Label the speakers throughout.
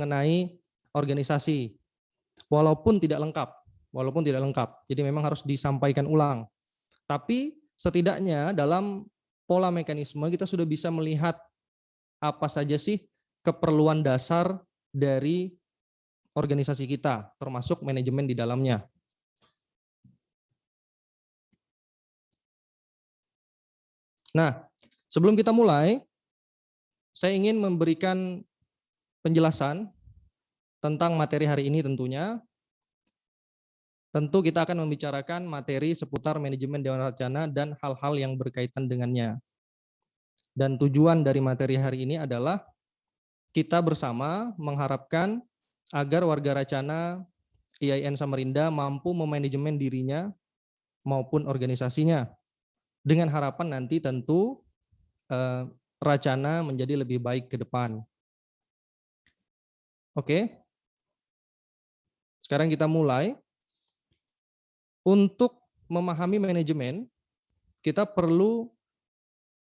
Speaker 1: mengenai organisasi, walaupun tidak lengkap. Jadi memang harus disampaikan ulang. Tapi setidaknya dalam pola mekanisme kita sudah bisa melihat apa saja sih keperluan dasar dari organisasi kita, termasuk manajemen di dalamnya. Nah, sebelum kita mulai, saya ingin memberikan penjelasan tentang materi hari ini tentunya. Tentu kita akan membicarakan materi seputar manajemen dewan rencana dan hal-hal yang berkaitan dengannya. Dan tujuan dari materi hari ini adalah kita bersama mengharapkan agar warga Racana IAIN Samarinda mampu memanajemen dirinya maupun organisasinya. Dengan harapan nanti tentu Racana menjadi lebih baik ke depan. Oke. Sekarang kita mulai. Untuk memahami manajemen, kita perlu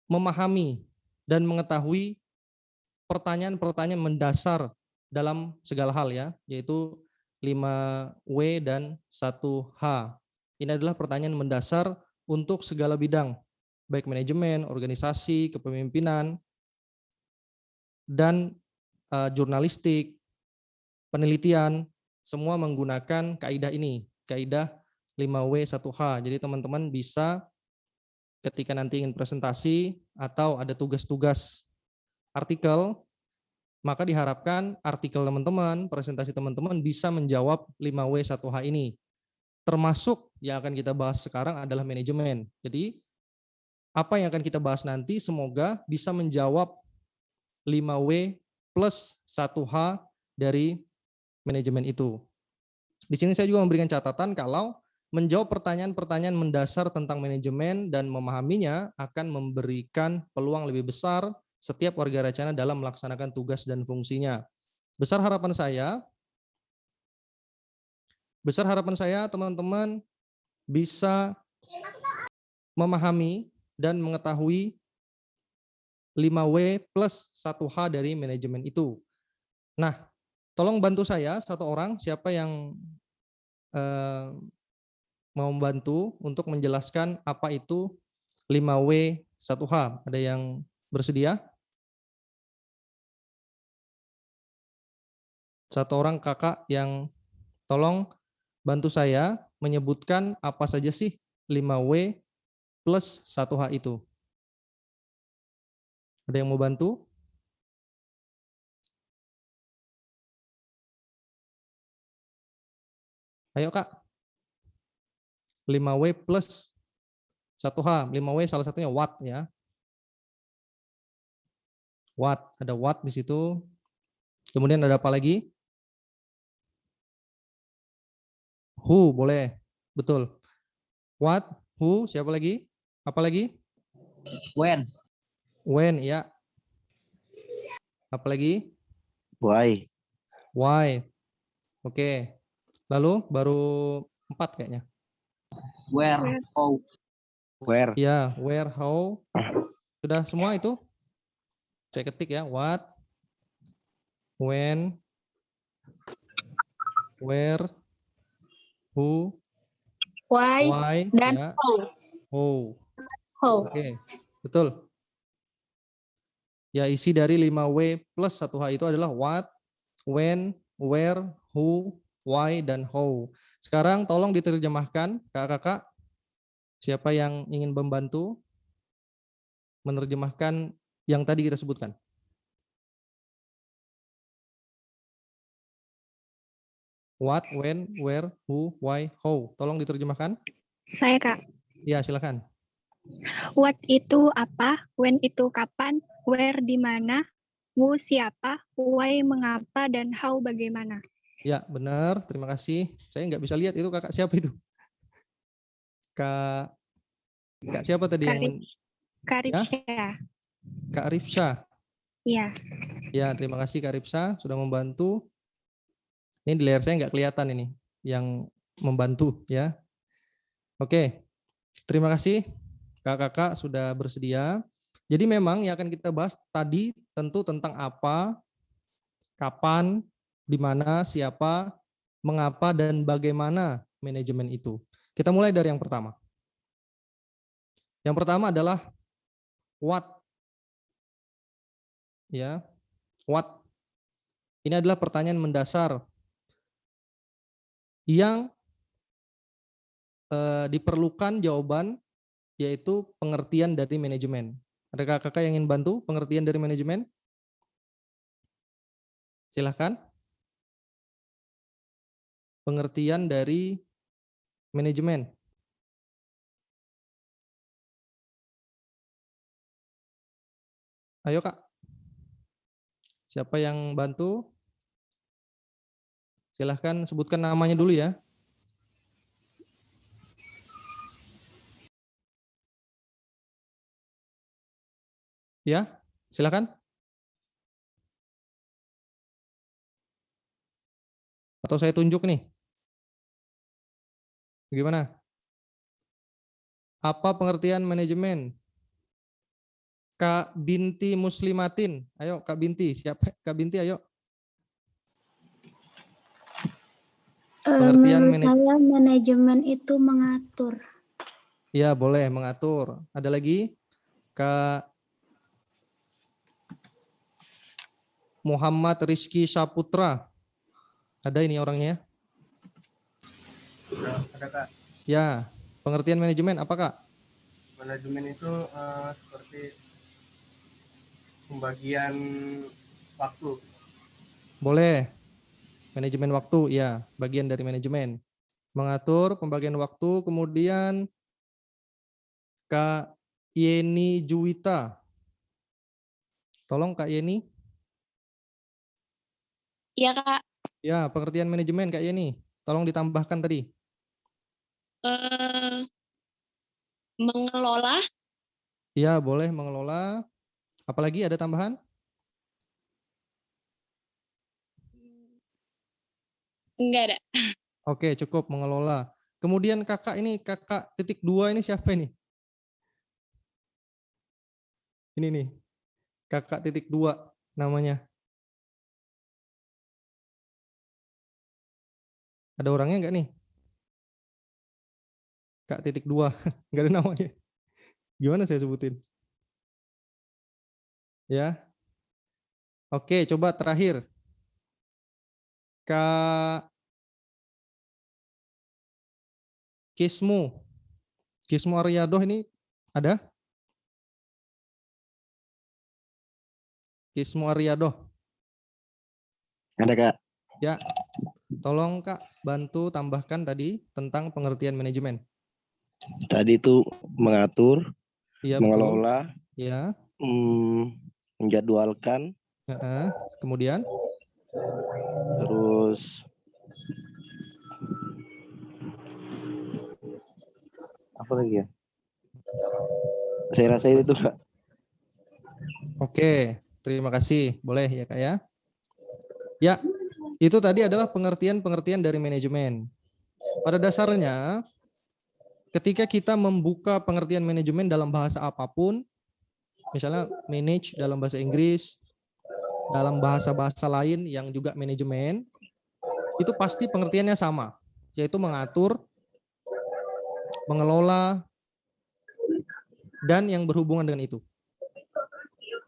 Speaker 1: memahami dan mengetahui pertanyaan-pertanyaan mendasar dalam segala hal ya, yaitu 5W dan 1H. Ini adalah pertanyaan mendasar untuk segala bidang, baik manajemen, organisasi, kepemimpinan, dan jurnalistik, penelitian, semua menggunakan kaidah ini, kaidah 5W 1H. Jadi teman-teman bisa ketika nanti ingin presentasi atau ada tugas-tugas artikel, maka diharapkan artikel teman-teman, presentasi teman-teman bisa menjawab 5W 1H ini. Termasuk yang akan kita bahas sekarang adalah manajemen. Jadi apa yang akan kita bahas nanti semoga bisa menjawab 5W plus 1H dari manajemen itu. Di sini saya juga memberikan catatan kalau menjawab pertanyaan-pertanyaan mendasar tentang manajemen dan memahaminya akan memberikan peluang lebih besar setiap warga Racana dalam melaksanakan tugas dan fungsinya. Besar harapan saya teman-teman bisa memahami dan mengetahui 5W plus 1H dari manajemen itu. Nah, tolong bantu saya satu orang, siapa yang mau membantu untuk menjelaskan apa itu 5W 1H. Ada yang bersedia? Satu orang kakak yang tolong bantu saya menyebutkan apa saja sih 5W plus 1H itu. Ada yang mau bantu? Ayo kak. 5W plus 1H. 5W salah satunya watt ya. Watt, ada watt di situ. Kemudian ada apa lagi? Who, boleh. Betul. What, who, siapa lagi? Apa lagi?
Speaker 2: When.
Speaker 1: When, ya. Apa lagi?
Speaker 2: Why.
Speaker 1: Why. Oke. Lalu baru 4 kayaknya.
Speaker 2: Where. How. Where.
Speaker 1: Ya, where, how. Sudah semua itu? Saya ketik ya. What, when, where, who, why,
Speaker 3: dan
Speaker 1: ya.
Speaker 3: how.
Speaker 1: How. Oke, betul. Ya, isi dari 5W plus 1H itu adalah what, when, where, who, why, dan how. Sekarang tolong diterjemahkan, kakak-kakak. Siapa yang ingin membantu menerjemahkan yang tadi kita sebutkan? What, when, where, who, why, how. Tolong diterjemahkan.
Speaker 3: Saya Kak.
Speaker 1: Ya, silakan.
Speaker 3: What itu apa, when itu kapan, where di mana, who siapa, why mengapa, dan how bagaimana.
Speaker 1: Ya, benar. Terima kasih. Saya nggak bisa lihat itu kakak siapa itu. Kak siapa tadi yang
Speaker 3: Kak
Speaker 1: ya?
Speaker 3: Ripsya.
Speaker 1: Kak Ripsa.
Speaker 3: Iya.
Speaker 1: Ya, terima kasih Kak Ripsa sudah membantu. Ini di layar saya nggak kelihatan ini yang membantu ya. Oke, terima kasih kakak-kakak sudah bersedia. Jadi memang yang akan kita bahas tadi tentu tentang apa, kapan, di mana, siapa, mengapa, dan bagaimana manajemen itu. Kita mulai dari yang pertama. Yang pertama adalah what. Ya, what. Ini adalah pertanyaan mendasar yang diperlukan jawaban, yaitu pengertian dari manajemen. Adakah kakak yang ingin bantu pengertian dari manajemen? Silahkan. Pengertian dari manajemen. Ayo kak. Siapa yang bantu? Silahkan sebutkan namanya dulu ya. Ya, silakan. Atau saya tunjuk nih. Gimana? Apa pengertian manajemen? Kak Binti Muslimatin. Ayo Kak Binti, siapa? Kak Binti ayo. Pengertian
Speaker 3: Menurut saya manajemen itu mengatur.
Speaker 1: Ya, boleh mengatur. Ada lagi? Kak Muhammad Rizky Saputra. Ada ini orangnya?
Speaker 4: Ada Kak.
Speaker 1: Ya, pengertian manajemen apa Kak?
Speaker 4: Manajemen itu seperti pembagian waktu.
Speaker 1: Boleh. Manajemen waktu, ya, bagian dari manajemen. Mengatur pembagian waktu, kemudian Kak Yeni Juwita. Tolong Kak Yeni.
Speaker 5: Iya Kak.
Speaker 1: Ya, pengertian manajemen Kak Yeni. Tolong ditambahkan tadi.
Speaker 5: Mengelola.
Speaker 1: Ya, boleh mengelola. Apalagi ada tambahan?
Speaker 5: Enggak ada.
Speaker 1: Oke, cukup mengelola. Kemudian kakak ini, kakak titik 2 ini siapa ini? Ini nih, kakak titik 2 namanya. Ada orangnya enggak nih? Kak titik 2, enggak ada namanya. Gimana saya sebutin? Ya. Oke, coba terakhir. Kak Kismu. Kismu Aryadoh ini ada? Kismu Aryadoh.
Speaker 2: Ada Kak.
Speaker 1: Ya. Tolong Kak bantu tambahkan tadi tentang pengertian manajemen.
Speaker 2: Tadi itu mengatur,
Speaker 1: Iya,
Speaker 2: mengelola,
Speaker 1: betul. Ya.
Speaker 2: Menjadwalkan,
Speaker 1: Kemudian
Speaker 2: terus apa lagi ya? Saya rasa itu Kak.
Speaker 1: Oke, terima kasih. Boleh ya Kak ya? Ya, itu tadi adalah pengertian-pengertian dari manajemen. Pada dasarnya, ketika kita membuka pengertian manajemen dalam bahasa apapun, misalnya manage dalam bahasa Inggris, dalam bahasa-bahasa lain yang juga manajemen, itu pasti pengertiannya sama, yaitu mengatur, mengelola, dan yang berhubungan dengan itu.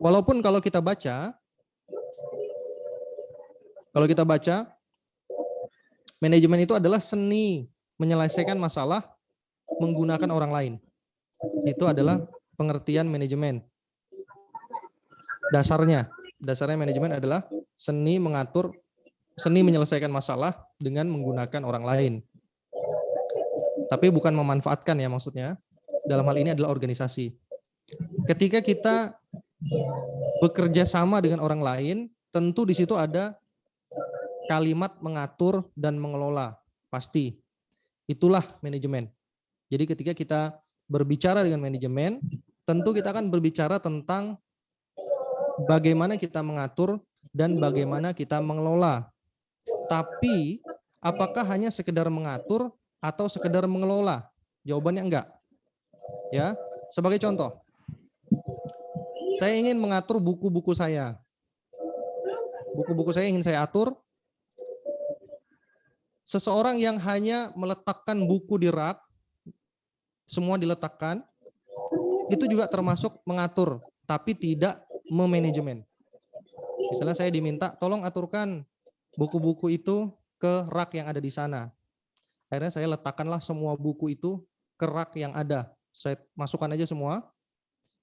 Speaker 1: Walaupun kalau kita baca, manajemen itu adalah seni menyelesaikan masalah menggunakan orang lain. Itu adalah pengertian manajemen. Dasarnya manajemen adalah seni mengatur, seni menyelesaikan masalah dengan menggunakan orang lain. Tapi bukan memanfaatkan ya maksudnya. Dalam hal ini adalah organisasi. Ketika kita bekerja sama dengan orang lain, tentu di situ ada kalimat mengatur dan mengelola. Pasti. Itulah manajemen. Jadi ketika kita berbicara dengan manajemen, tentu kita akan berbicara tentang bagaimana kita mengatur dan bagaimana kita mengelola. Tapi apakah hanya sekedar mengatur atau sekedar mengelola? Jawabannya enggak. Ya, sebagai contoh, saya ingin mengatur buku-buku saya. Buku-buku saya ingin saya atur, seseorang yang hanya meletakkan buku di rak, semua diletakkan, itu juga termasuk mengatur, tapi tidak memanajemen. Misalnya saya diminta, tolong aturkan buku-buku itu ke rak yang ada di sana. Akhirnya saya letakkanlah semua buku itu ke rak yang ada. Saya masukkan aja semua.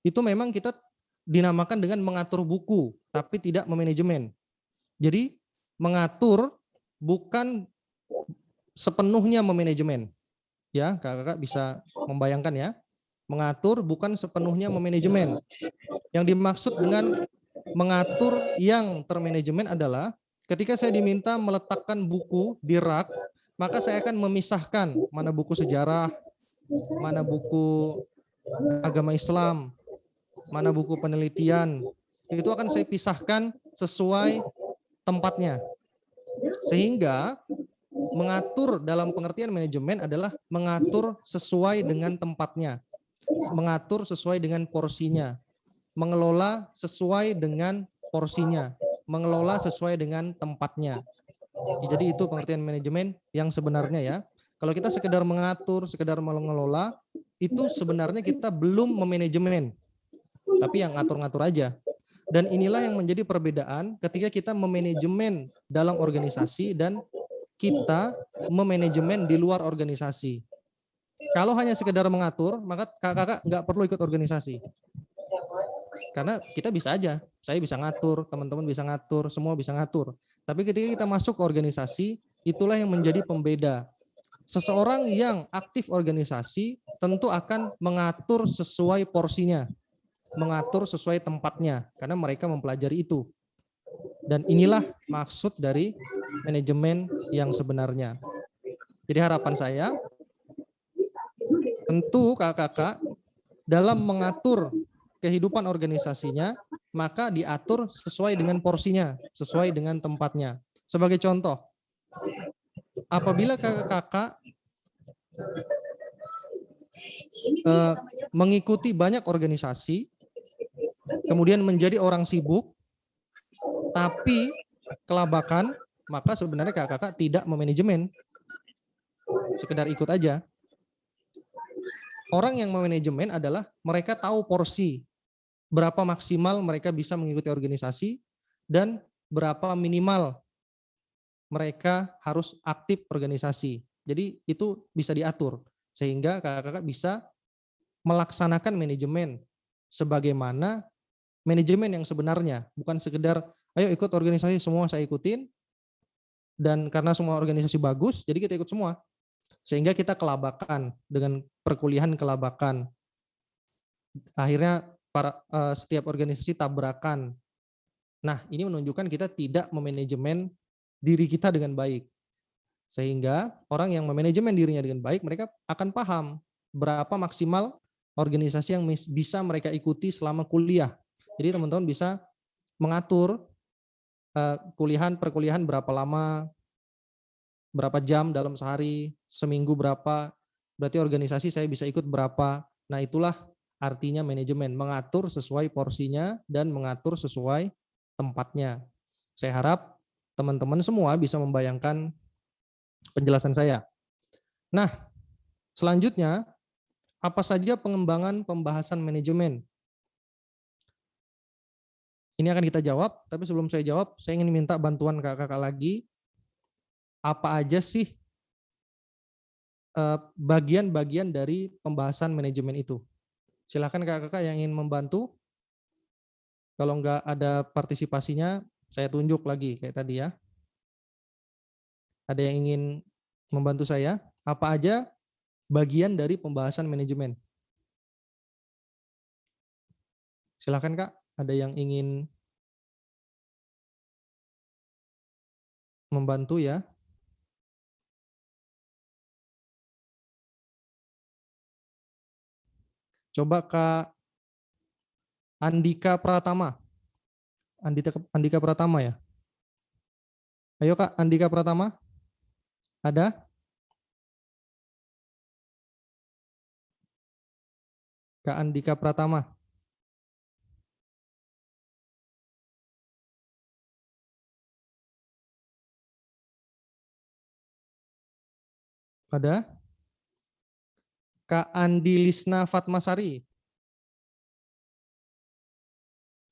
Speaker 1: Itu memang kita dinamakan dengan mengatur buku, tapi tidak memanajemen. Jadi mengatur bukan sepenuhnya memanajemen. Ya, kakak-kakak bisa membayangkan ya. Mengatur bukan sepenuhnya memanajemen. Yang dimaksud dengan mengatur yang termanajemen adalah ketika saya diminta meletakkan buku di rak, maka saya akan memisahkan mana buku sejarah, mana buku agama Islam, mana buku penelitian. Itu akan saya pisahkan sesuai tempatnya. Sehingga mengatur dalam pengertian manajemen adalah mengatur sesuai dengan tempatnya, mengatur sesuai dengan porsinya, mengelola sesuai dengan porsinya, mengelola sesuai dengan tempatnya. Jadi itu pengertian manajemen yang sebenarnya ya. Kalau kita sekedar mengatur, sekedar mengelola, itu sebenarnya kita belum memanajemen, tapi yang ngatur-ngatur aja. Dan inilah yang menjadi perbedaan ketika kita memanajemen dalam organisasi dan kita memanajemen di luar organisasi. Kalau hanya sekedar mengatur, maka kakak-kakak nggak perlu ikut organisasi. Karena kita bisa aja, saya bisa ngatur, teman-teman bisa ngatur, semua bisa ngatur. Tapi ketika kita masuk ke organisasi, itulah yang menjadi pembeda. Seseorang yang aktif organisasi tentu akan mengatur sesuai porsinya, mengatur sesuai tempatnya, karena mereka mempelajari itu. Dan inilah maksud dari manajemen yang sebenarnya. Jadi harapan saya, tentu kakak-kakak dalam mengatur kehidupan organisasinya, maka diatur sesuai dengan porsinya, sesuai dengan tempatnya. Sebagai contoh, apabila kakak-kakak mengikuti banyak organisasi, kemudian menjadi orang sibuk, tapi kelabakan, maka sebenarnya kakak-kakak tidak memanajemen, sekedar ikut aja. Orang yang memanajemen adalah mereka tahu porsi, berapa maksimal mereka bisa mengikuti organisasi, dan berapa minimal mereka harus aktif organisasi. Jadi itu bisa diatur, sehingga kakak-kakak bisa melaksanakan manajemen sebagaimana manajemen yang sebenarnya, bukan sekedar ayo ikut organisasi semua saya ikutin, dan karena semua organisasi bagus, jadi kita ikut semua. Sehingga kita kelabakan dengan perkuliahan kelabakan. Akhirnya setiap organisasi tabrakan. Nah, ini menunjukkan kita tidak memanajemen diri kita dengan baik. Sehingga orang yang memanajemen dirinya dengan baik, mereka akan paham berapa maksimal organisasi yang bisa mereka ikuti selama kuliah. Jadi teman-teman bisa mengatur perkuliahan berapa lama, berapa jam dalam sehari, seminggu berapa, berarti organisasi saya bisa ikut berapa. Nah, itulah artinya manajemen, mengatur sesuai porsinya dan mengatur sesuai tempatnya. Saya harap teman-teman semua bisa membayangkan penjelasan saya. Nah, selanjutnya, apa saja pengembangan pembahasan manajemen? Ini akan kita jawab, tapi sebelum saya jawab, saya ingin minta bantuan kakak-kakak lagi. Apa aja sih bagian-bagian dari pembahasan manajemen itu? Silakan kakak-kakak yang ingin membantu. Kalau nggak ada partisipasinya, saya tunjuk lagi kayak tadi ya. Ada yang ingin membantu saya? Apa aja bagian dari pembahasan manajemen? Silakan Kak, ada yang ingin membantu ya? Coba Kak Andika Pratama. Andika Pratama ya? Ayo Kak Andika Pratama. Ada? Kak Andika Pratama. Ada? Kak Andi Lisna Fatmasari.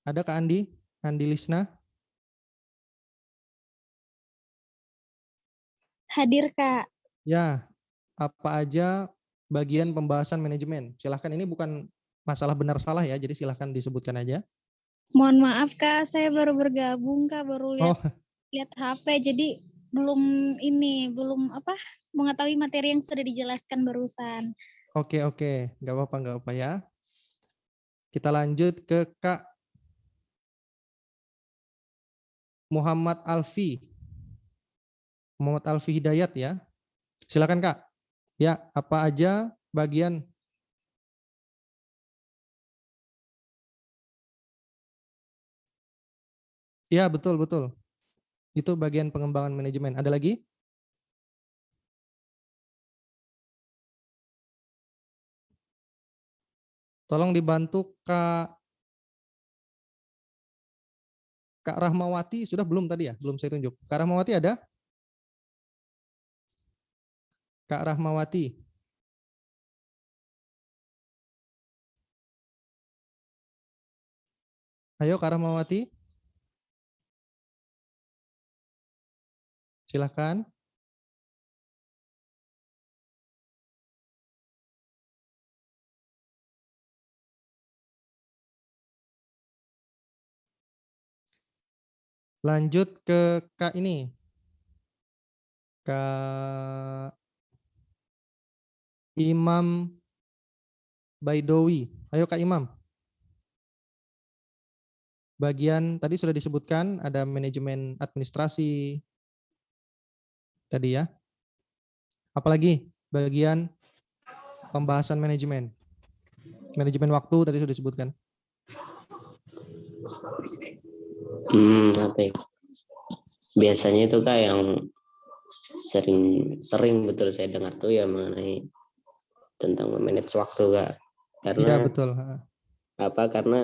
Speaker 1: Ada Kak Andi? Andi Lisna?
Speaker 6: Hadir, Kak.
Speaker 1: Ya, apa aja bagian pembahasan manajemen? Silahkan, ini bukan masalah benar salah ya, jadi silahkan disebutkan aja.
Speaker 6: Mohon maaf, Kak. Saya baru bergabung, Kak. Baru
Speaker 1: Oh,
Speaker 6: lihat HP. Jadi belum mengetahui materi yang sudah dijelaskan barusan.
Speaker 1: oke, nggak apa-apa ya. Kita lanjut ke Kak Muhammad Alfi. Muhammad Alfi Hidayat ya. Silakan Kak. Ya, apa aja bagian? Ya, betul. Itu bagian pengembangan manajemen. Ada lagi? Tolong dibantu Kak Rahmawati. Sudah belum tadi ya? Belum saya tunjuk. Kak Rahmawati ada? Kak Rahmawati. Ayo Kak Rahmawati. Silahkan. Lanjut ke Kak ini. Kak Imam Baidowi. Ayo Kak Imam. Bagian tadi sudah disebutkan ada manajemen administrasi tadi ya. Apalagi bagian pembahasan manajemen. Manajemen waktu tadi sudah disebutkan.
Speaker 7: Apa ya? Biasanya itu Kak yang sering betul saya dengar tuh ya mengenai tentang memanage waktu Kak. Karena
Speaker 1: Iya betul.
Speaker 7: karena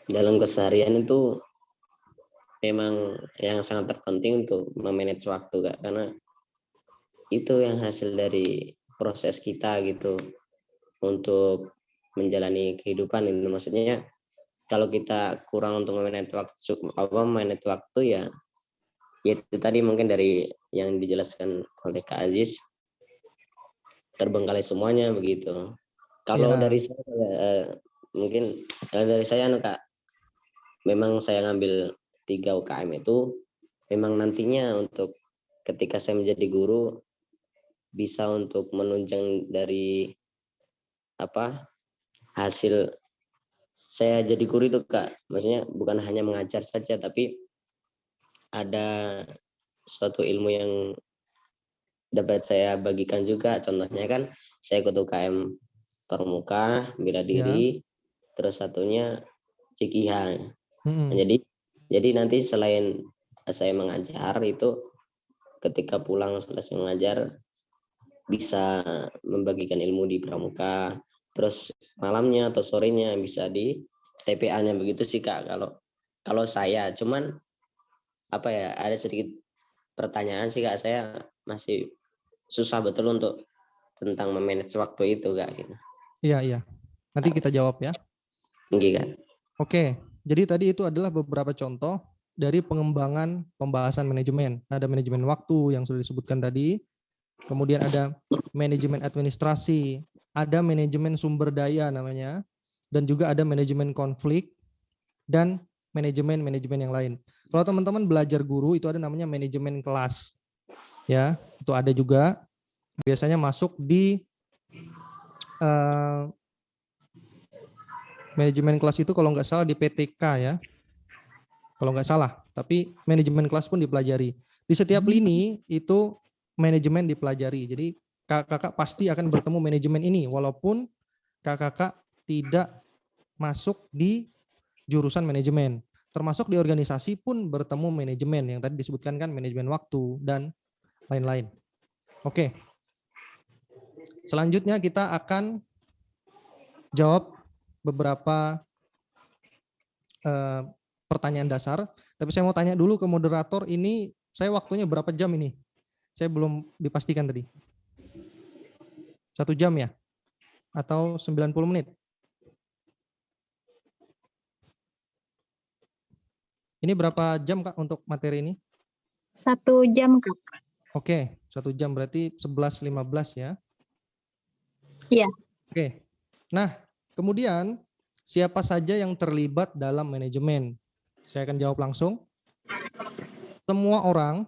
Speaker 7: dalam keseharian itu memang yang sangat terpenting untuk memanage waktu Kak, karena itu yang hasil dari proses kita gitu untuk menjalani kehidupan itu. Maksudnya kalau kita kurang untuk memanage waktu ya itu tadi mungkin dari yang dijelaskan oleh Kak Aziz, terbengkalai semuanya begitu. Kalau
Speaker 1: Ya.
Speaker 7: dari saya mungkin dari saya Kak, memang saya ngambil 3 UKM itu memang nantinya untuk ketika saya menjadi guru bisa untuk menunjang dari hasil saya jadi guru itu Kak. Maksudnya bukan hanya mengajar saja tapi ada suatu ilmu yang dapat saya bagikan juga. Contohnya kan saya ikut UKM Pramuka, bela diri, terus satunya CKIH. Jadi nanti selain saya mengajar itu ketika pulang selesai mengajar bisa membagikan ilmu di Pramuka, terus malamnya atau sorenya bisa di TPA-nya begitu sih Kak. Kalau saya cuman ada sedikit pertanyaan sih Kak, saya masih susah betul untuk tentang memanage waktu itu Kak gitu.
Speaker 1: Iya. Nanti kita jawab ya.
Speaker 7: Kan?
Speaker 1: Oke, jadi tadi itu adalah beberapa contoh dari pengembangan pembahasan manajemen. Ada manajemen waktu yang sudah disebutkan tadi, kemudian ada manajemen administrasi, ada manajemen sumber daya namanya, dan juga ada manajemen konflik, dan manajemen yang lain. Kalau teman-teman belajar guru itu ada namanya manajemen kelas. Ya, itu ada juga. Biasanya masuk di manajemen kelas itu kalau nggak salah di PTK ya. Kalau nggak salah, tapi manajemen kelas pun dipelajari. Di setiap lini itu manajemen dipelajari. Jadi kakak pasti akan bertemu manajemen ini walaupun kakak tidak masuk di jurusan manajemen. Termasuk di organisasi pun bertemu manajemen yang tadi disebutkan kan, manajemen waktu dan lain-lain. Oke. Selanjutnya kita akan jawab beberapa pertanyaan dasar. Tapi saya mau tanya dulu ke moderator, ini saya waktunya berapa jam ini? Saya belum dipastikan tadi. 1 jam ya? Atau 90 menit? Ini berapa jam Kak untuk materi ini?
Speaker 3: 1 jam, Kak.
Speaker 1: Oke, 1 jam berarti 11.15 ya?
Speaker 3: Iya.
Speaker 1: Oke. Nah, kemudian siapa saja yang terlibat dalam manajemen? Saya akan jawab langsung. Semua orang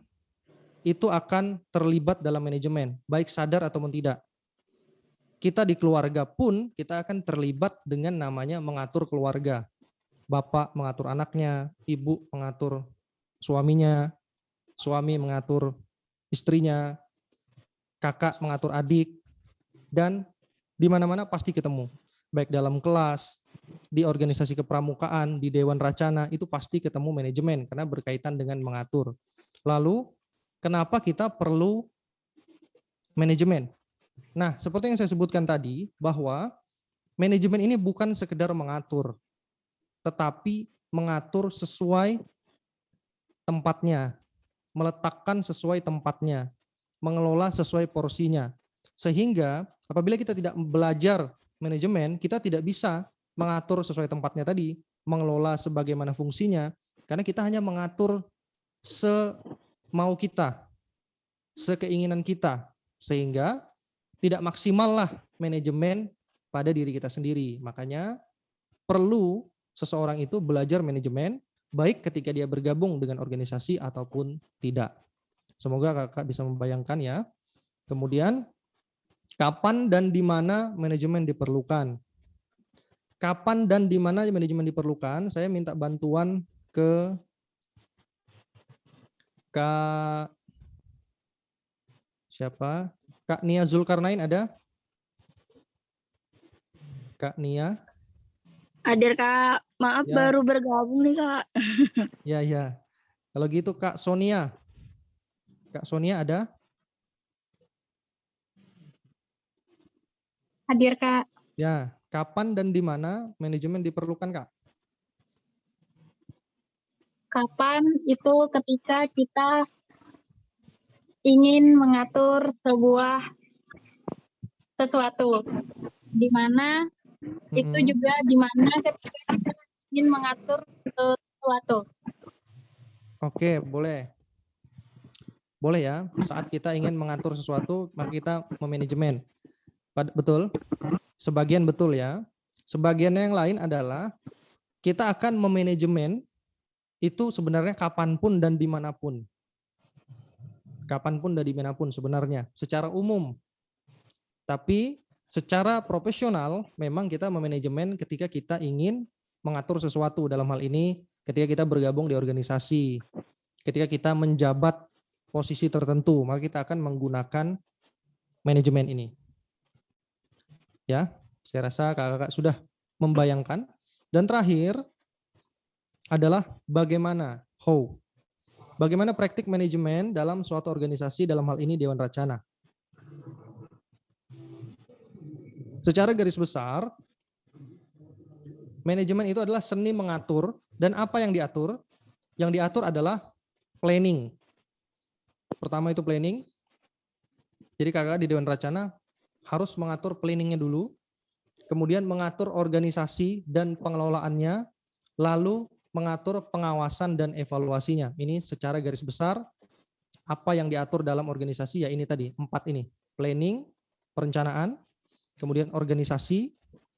Speaker 1: itu akan terlibat dalam manajemen, baik sadar ataupun tidak. Kita di keluarga pun kita akan terlibat dengan namanya mengatur keluarga. Bapak mengatur anaknya, ibu mengatur suaminya, suami mengatur istrinya, kakak mengatur adik, dan di mana-mana pasti ketemu. Baik dalam kelas, di organisasi kepramukaan, di Dewan Racana, itu pasti ketemu manajemen karena berkaitan dengan mengatur. Lalu, kenapa kita perlu manajemen? Nah, seperti yang saya sebutkan tadi, bahwa manajemen ini bukan sekedar mengatur, tetapi mengatur sesuai tempatnya, meletakkan sesuai tempatnya, mengelola sesuai porsinya. Sehingga apabila kita tidak belajar manajemen, kita tidak bisa mengatur sesuai tempatnya tadi, mengelola sebagaimana fungsinya, karena kita hanya mengatur semau kita, sekeinginan kita, sehingga tidak maksimallah manajemen pada diri kita sendiri. Makanya perlu seseorang itu belajar manajemen, baik ketika dia bergabung dengan organisasi ataupun tidak. Semoga kakak bisa membayangkan ya. Kemudian, kapan dan di mana manajemen diperlukan? Kapan dan di mana manajemen diperlukan? Saya minta bantuan ke Kak siapa? Kak Nia Zulkarnain ada? Kak Nia?
Speaker 3: Hadir, Kak. Maaf,
Speaker 1: Ya.
Speaker 3: baru bergabung nih, Kak.
Speaker 1: Ya, ya. Kalau gitu Kak Sonia. Kak Sonia ada?
Speaker 3: Hadir, Kak.
Speaker 1: Ya. Kapan dan di mana manajemen diperlukan, Kak?
Speaker 3: Kapan itu ketika kita ingin mengatur sesuatu. Di mana itu juga di mana ketika kita ingin mengatur sesuatu.
Speaker 1: Oke, boleh. Boleh ya, saat kita ingin mengatur sesuatu, maka kita memanajemen. Betul? Sebagian betul ya. Sebagian yang lain adalah kita akan memanajemen itu sebenarnya kapanpun dan dimanapun. Kapanpun dan dimanapun sebenarnya, secara umum. Tapi secara profesional, memang kita memanajemen ketika kita ingin mengatur sesuatu. Dalam hal ini, ketika kita bergabung di organisasi, ketika kita menjabat posisi tertentu, maka kita akan menggunakan manajemen ini. Ya, saya rasa kakak-kakak sudah membayangkan. Dan terakhir adalah bagaimana how. Bagaimana praktik manajemen dalam suatu organisasi, dalam hal ini Dewan Racana. Secara garis besar, manajemen itu adalah seni mengatur, dan apa yang diatur? Yang diatur adalah planning. Pertama itu planning. Jadi kakak di Dewan Racana harus mengatur planningnya dulu, kemudian mengatur organisasi dan pengelolaannya, lalu mengatur pengawasan dan evaluasinya. Ini secara garis besar apa yang diatur dalam organisasi, ya ini tadi, 4 ini. Planning, perencanaan, kemudian organisasi,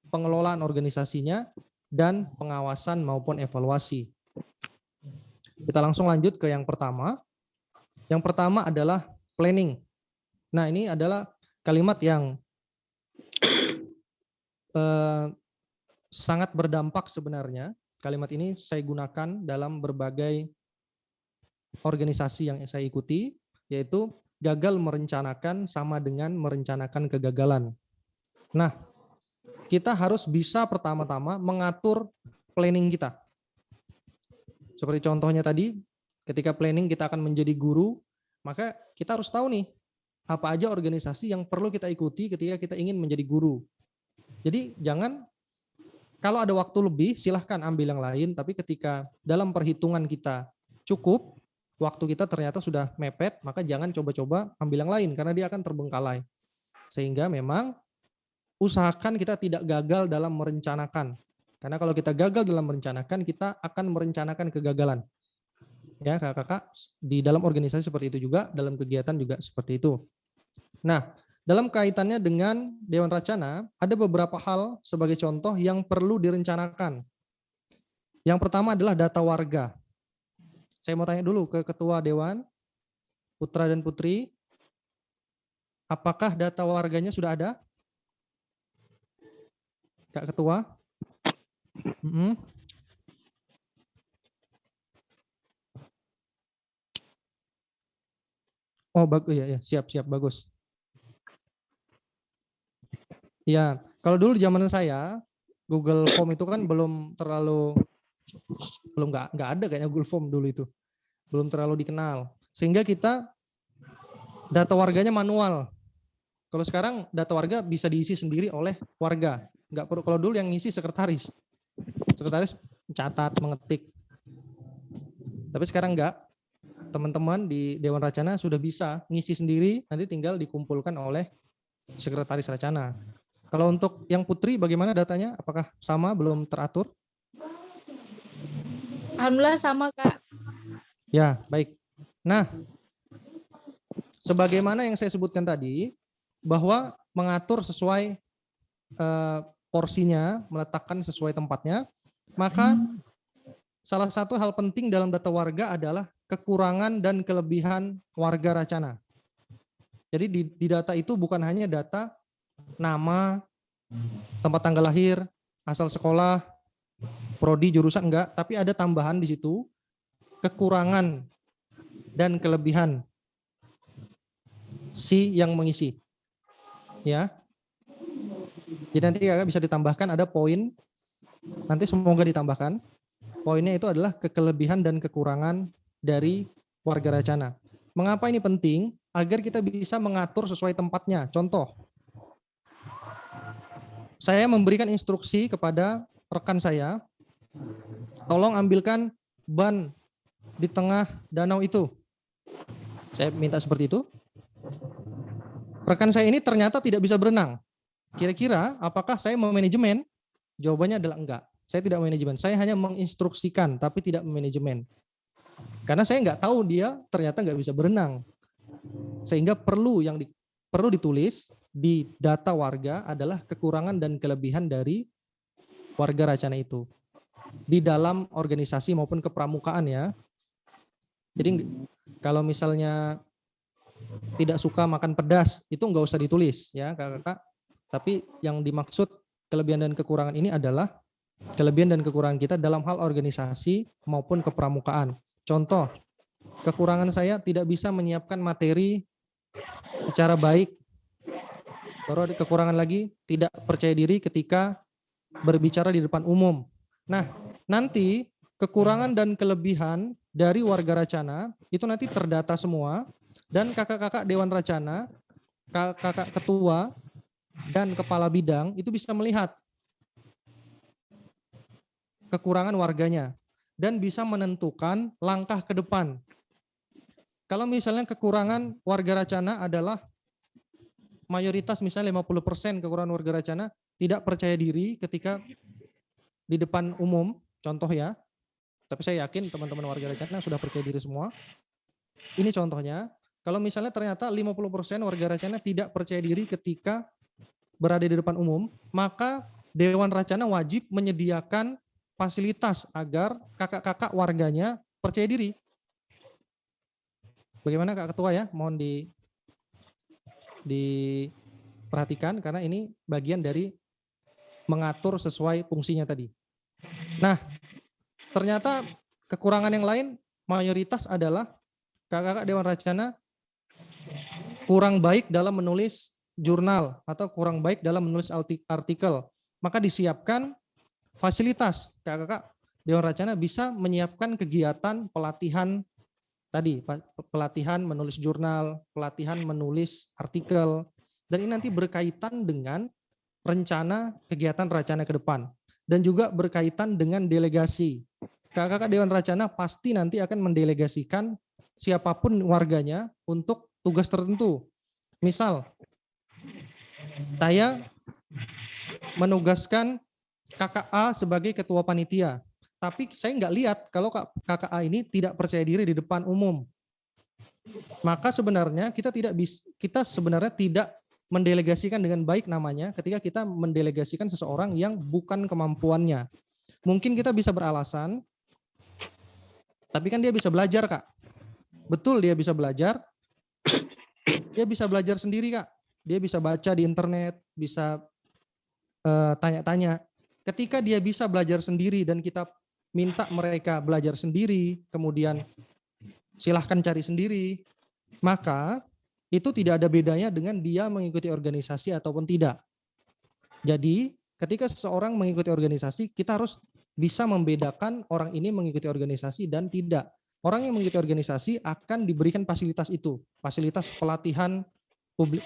Speaker 1: pengelolaan organisasinya, dan pengawasan maupun evaluasi. Kita langsung lanjut ke yang pertama. Yang pertama adalah planning. Nah, ini adalah kalimat yang sangat berdampak sebenarnya. Kalimat ini saya gunakan dalam berbagai organisasi yang saya ikuti, yaitu gagal merencanakan sama dengan merencanakan kegagalan. Nah, kita harus bisa pertama-tama mengatur planning kita. Seperti contohnya tadi, ketika planning kita akan menjadi guru, maka kita harus tahu nih, apa aja organisasi yang perlu kita ikuti ketika kita ingin menjadi guru. Jadi jangan, kalau ada waktu lebih silahkan ambil yang lain, tapi ketika dalam perhitungan kita cukup, waktu kita ternyata sudah mepet, maka jangan coba-coba ambil yang lain, karena dia akan terbengkalai. Sehingga memang usahakan kita tidak gagal dalam merencanakan. Karena kalau kita gagal dalam merencanakan, kita akan merencanakan kegagalan. Ya, kakak-kakak, di dalam organisasi seperti itu juga, dalam kegiatan juga seperti itu. Nah, dalam kaitannya dengan Dewan Racana, ada beberapa hal sebagai contoh yang perlu direncanakan. Yang pertama adalah data warga. Saya mau tanya dulu ke Ketua Dewan, Putra dan Putri, apakah data warganya sudah ada? Kak Ketua? Oh, bagus ya, siap, bagus. Ya, kalau dulu di zaman saya, Google Form itu kan belum nggak ada kayaknya Google Form dulu itu, belum terlalu dikenal, sehingga kita data warganya manual. Kalau sekarang data warga bisa diisi sendiri oleh warga, nggak perlu. Kalau dulu yang ngisi sekretaris mencatat, mengetik, tapi sekarang nggak. Teman-teman di Dewan Racana sudah bisa ngisi sendiri, nanti tinggal dikumpulkan oleh sekretaris Racana. Kalau untuk yang Putri bagaimana datanya? Apakah sama, belum teratur?
Speaker 5: Alhamdulillah sama, Kak.
Speaker 1: Ya, baik. Nah, sebagaimana yang saya sebutkan tadi, bahwa mengatur sesuai porsinya, meletakkan sesuai tempatnya, maka salah satu hal penting dalam data warga adalah kekurangan dan kelebihan warga Racana. Jadi di data itu bukan hanya data nama, tempat tanggal lahir, asal sekolah, prodi, jurusan, enggak, tapi ada tambahan di situ, kekurangan dan kelebihan si yang mengisi. Ya. Jadi nanti kakak bisa ditambahkan, ada poin, nanti semoga ditambahkan. Poinnya itu adalah kelebihan dan kekurangan dari warga Racana. Mengapa ini penting? Agar kita bisa mengatur sesuai tempatnya. Contoh, saya memberikan instruksi kepada rekan saya, tolong ambilkan ban di tengah danau itu. Saya minta seperti itu. Rekan saya ini ternyata tidak bisa berenang. Kira-kira apakah saya memanajemen? Jawabannya adalah enggak. Saya tidak manajemen. Saya hanya menginstruksikan, tapi tidak manajemen. Karena saya nggak tahu dia ternyata nggak bisa berenang. Sehingga perlu ditulis di data warga adalah kekurangan dan kelebihan dari warga Racana itu. Di dalam organisasi maupun kepramukaan ya. Jadi kalau misalnya tidak suka makan pedas, itu nggak usah ditulis ya kakak-kakak. Tapi yang dimaksud kelebihan dan kekurangan ini adalah kelebihan dan kekurangan kita dalam hal organisasi maupun kepramukaan. Contoh, kekurangan saya tidak bisa menyiapkan materi secara baik. Baru ada kekurangan lagi, tidak percaya diri ketika berbicara di depan umum. Nah, nanti kekurangan dan kelebihan dari warga Racana itu nanti terdata semua, dan kakak-kakak Dewan Racana, kakak ketua, dan kepala bidang itu bisa melihat kekurangan warganya dan bisa menentukan langkah ke depan. Kalau misalnya kekurangan warga Racana adalah mayoritas, misalnya 50% kekurangan warga Racana tidak percaya diri ketika di depan umum, contoh ya, tapi saya yakin teman-teman warga Racana sudah percaya diri semua. Ini contohnya, kalau misalnya ternyata 50% warga Racana tidak percaya diri ketika berada di depan umum, maka Dewan Racana wajib menyediakan fasilitas agar kakak-kakak warganya percaya diri. Bagaimana Kak Ketua ya? Mohon diperhatikan karena ini bagian dari mengatur sesuai fungsinya tadi. Nah, ternyata kekurangan yang lain mayoritas adalah kakak-kakak Dewan Racana kurang baik dalam menulis jurnal atau kurang baik dalam menulis artikel. Maka disiapkan fasilitas. Kakak-kakak Dewan Racana bisa menyiapkan kegiatan pelatihan tadi, pelatihan menulis jurnal, pelatihan menulis artikel, dan ini nanti berkaitan dengan rencana kegiatan Racana ke depan, dan juga berkaitan dengan delegasi. Kakak-kakak Dewan Racana pasti nanti akan mendelegasikan siapapun warganya untuk tugas tertentu. Misal, saya menugaskan kakak A sebagai ketua panitia. Tapi saya nggak lihat kalau kakak A ini tidak percaya diri di depan umum. Maka sebenarnya kita sebenarnya tidak mendelegasikan dengan baik namanya ketika kita mendelegasikan seseorang yang bukan kemampuannya. Mungkin kita bisa beralasan, tapi kan dia bisa belajar, Kak. Betul, dia bisa belajar. Dia bisa belajar sendiri, Kak. Dia bisa baca di internet, bisa tanya-tanya. Ketika dia bisa belajar sendiri dan kita minta mereka belajar sendiri, kemudian silahkan cari sendiri, maka itu tidak ada bedanya dengan dia mengikuti organisasi ataupun tidak. Jadi ketika seseorang mengikuti organisasi, kita harus bisa membedakan orang ini mengikuti organisasi dan tidak. Orang yang mengikuti organisasi akan diberikan fasilitas itu, fasilitas pelatihan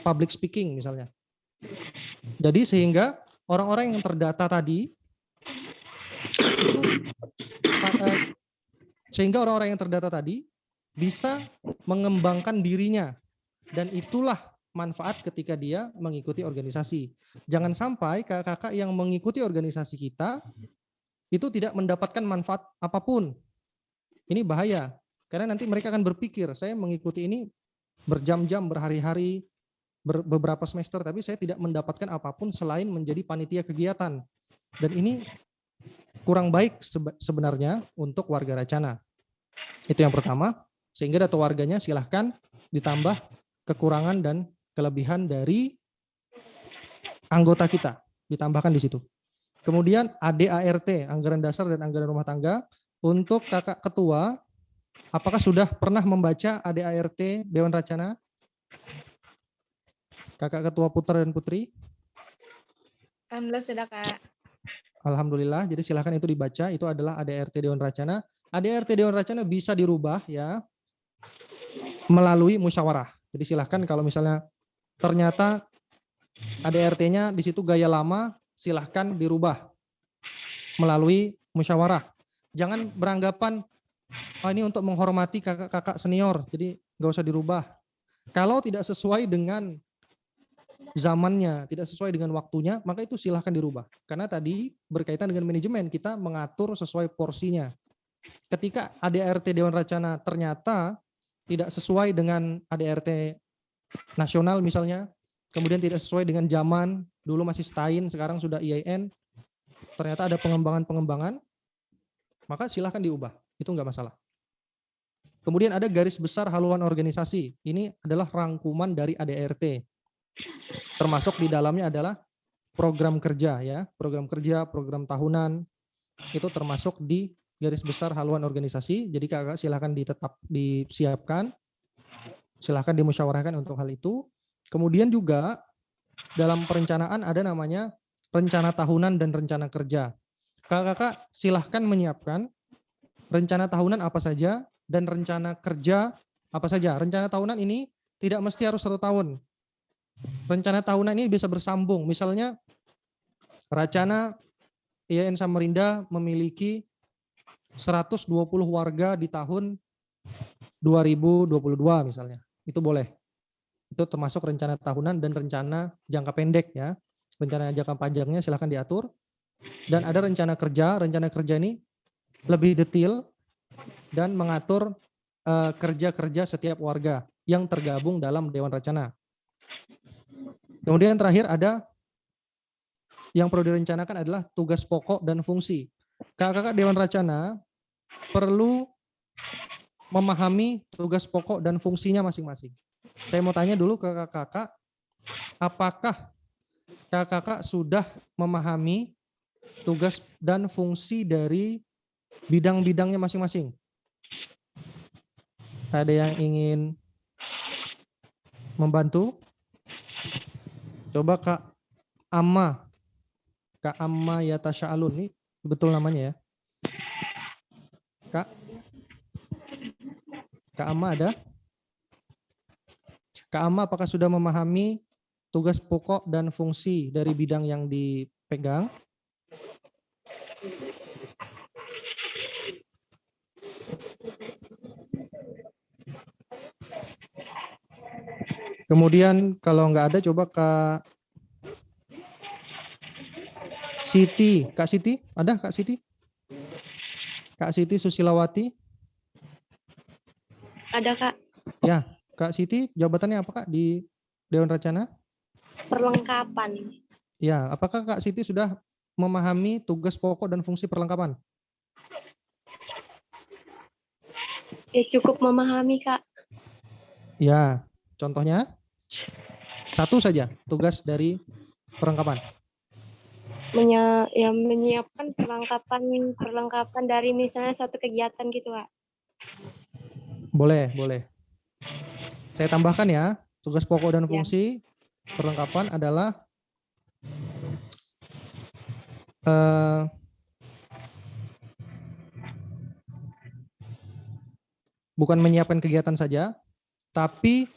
Speaker 1: public speaking misalnya. Jadi sehingga orang-orang yang terdata tadi, bisa mengembangkan dirinya, dan itulah manfaat ketika dia mengikuti organisasi. Jangan sampai kakak-kakak yang mengikuti organisasi kita itu tidak mendapatkan manfaat apapun. Ini bahaya, karena nanti mereka akan berpikir, saya mengikuti ini berjam-jam, berhari-hari, beberapa semester, tapi saya tidak mendapatkan apapun selain menjadi panitia kegiatan. Dan ini kurang baik sebenarnya untuk warga Racana. Itu yang pertama, sehingga data warganya silahkan ditambah kekurangan dan kelebihan dari anggota kita, ditambahkan di situ. Kemudian ADART, anggaran dasar dan anggaran rumah tangga. Untuk kakak ketua, apakah sudah pernah membaca ADART Dewan Racana? Kakak ketua putra dan putri?
Speaker 5: Alhamdulillah sudah, Kak.
Speaker 1: Alhamdulillah, jadi silahkan itu dibaca, itu adalah ADART Dewan Racana. ADART Dewan Racana bisa dirubah ya melalui musyawarah. Jadi silahkan kalau misalnya ternyata ADART-nya di situ gaya lama, silahkan dirubah melalui musyawarah. Jangan beranggapan, oh ini untuk menghormati kakak-kakak senior, jadi nggak usah dirubah. Kalau tidak sesuai dengan zamannya, tidak sesuai dengan waktunya, maka itu silahkan dirubah. Karena tadi berkaitan dengan manajemen, kita mengatur sesuai porsinya. Ketika ADART Dewan Racana ternyata tidak sesuai dengan ADART nasional misalnya, kemudian tidak sesuai dengan zaman, dulu masih STAIN, sekarang sudah IAIN, ternyata ada pengembangan-pengembangan, maka silahkan diubah, itu nggak masalah. Kemudian ada garis besar haluan organisasi, ini adalah rangkuman dari ADART. Termasuk di dalamnya adalah program kerja ya, program kerja, program tahunan, itu termasuk di garis besar haluan organisasi. Jadi kakak silahkan disiapkan, silahkan dimusyawarahkan untuk hal itu. Kemudian juga dalam perencanaan ada namanya rencana tahunan dan rencana kerja. Kakak silahkan menyiapkan rencana tahunan apa saja dan rencana kerja apa saja. Rencana tahunan ini tidak mesti harus 1 tahun. Rencana tahunan ini bisa bersambung. Misalnya Racana IAIN Samarinda memiliki 120 warga di tahun 2022 misalnya. Itu boleh. Itu termasuk rencana tahunan dan rencana jangka pendek ya. Rencana jangka panjangnya silahkan diatur. Dan ada rencana kerja ini lebih detail dan mengatur kerja-kerja setiap warga yang tergabung dalam Dewan Racana. Kemudian terakhir ada yang perlu direncanakan adalah tugas pokok dan fungsi. Kakak-kakak Dewan Racana perlu memahami tugas pokok dan fungsinya masing-masing. Saya mau tanya dulu ke kakak-kakak, apakah kakak-kakak sudah memahami tugas dan fungsi dari bidang-bidangnya masing-masing? Ada yang ingin membantu? Coba Kak Amma Yatasha'alun, ini betul namanya ya? Kak Amma ada? Kak Amma apakah sudah memahami tugas pokok dan fungsi dari bidang yang dipegang? Kemudian kalau nggak ada coba Siti, Kak Siti, ada Kak Siti? Kak Siti Susilawati?
Speaker 8: Ada Kak,
Speaker 1: Ya, Kak Siti jabatannya apa Kak di Dewan Rencana?
Speaker 8: perlengkapan.
Speaker 1: Ya, apakah Kak Siti sudah memahami tugas pokok dan fungsi perlengkapan?
Speaker 8: Ya cukup memahami Kak.
Speaker 1: Ya, contohnya satu saja tugas dari perlengkapan.
Speaker 8: Menyiapkan perlengkapan dari misalnya suatu kegiatan gitu Kak.
Speaker 1: Boleh, boleh. Saya tambahkan ya, tugas pokok dan
Speaker 8: Ya.
Speaker 1: fungsi perlengkapan adalah bukan menyiapkan kegiatan saja, tapi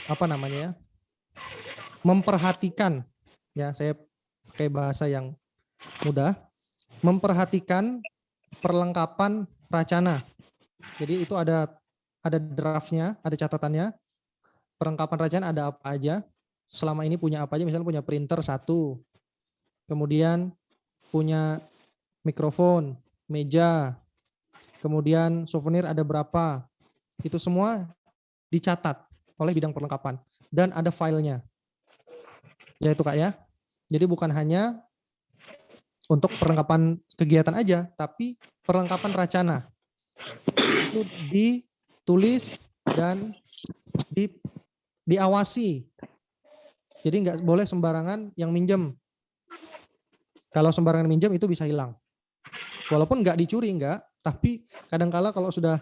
Speaker 1: apa namanya ya, memperhatikan, ya saya pakai bahasa yang mudah, memperhatikan perlengkapan racana. Jadi itu ada draftnya, ada catatannya, perlengkapan racana ada apa aja, selama ini punya apa aja, misalnya punya printer 1, kemudian punya mikrofon, meja, kemudian souvenir ada berapa, itu semua dicatat oleh bidang perlengkapan dan ada filenya. Ya itu Kak ya. Jadi bukan hanya untuk perlengkapan kegiatan aja, tapi perlengkapan racana. Itu ditulis dan diawasi. Jadi nggak boleh sembarangan yang minjem. Kalau sembarangan minjem itu bisa hilang. Walaupun nggak dicuri nggak, tapi kadang-kala kalau sudah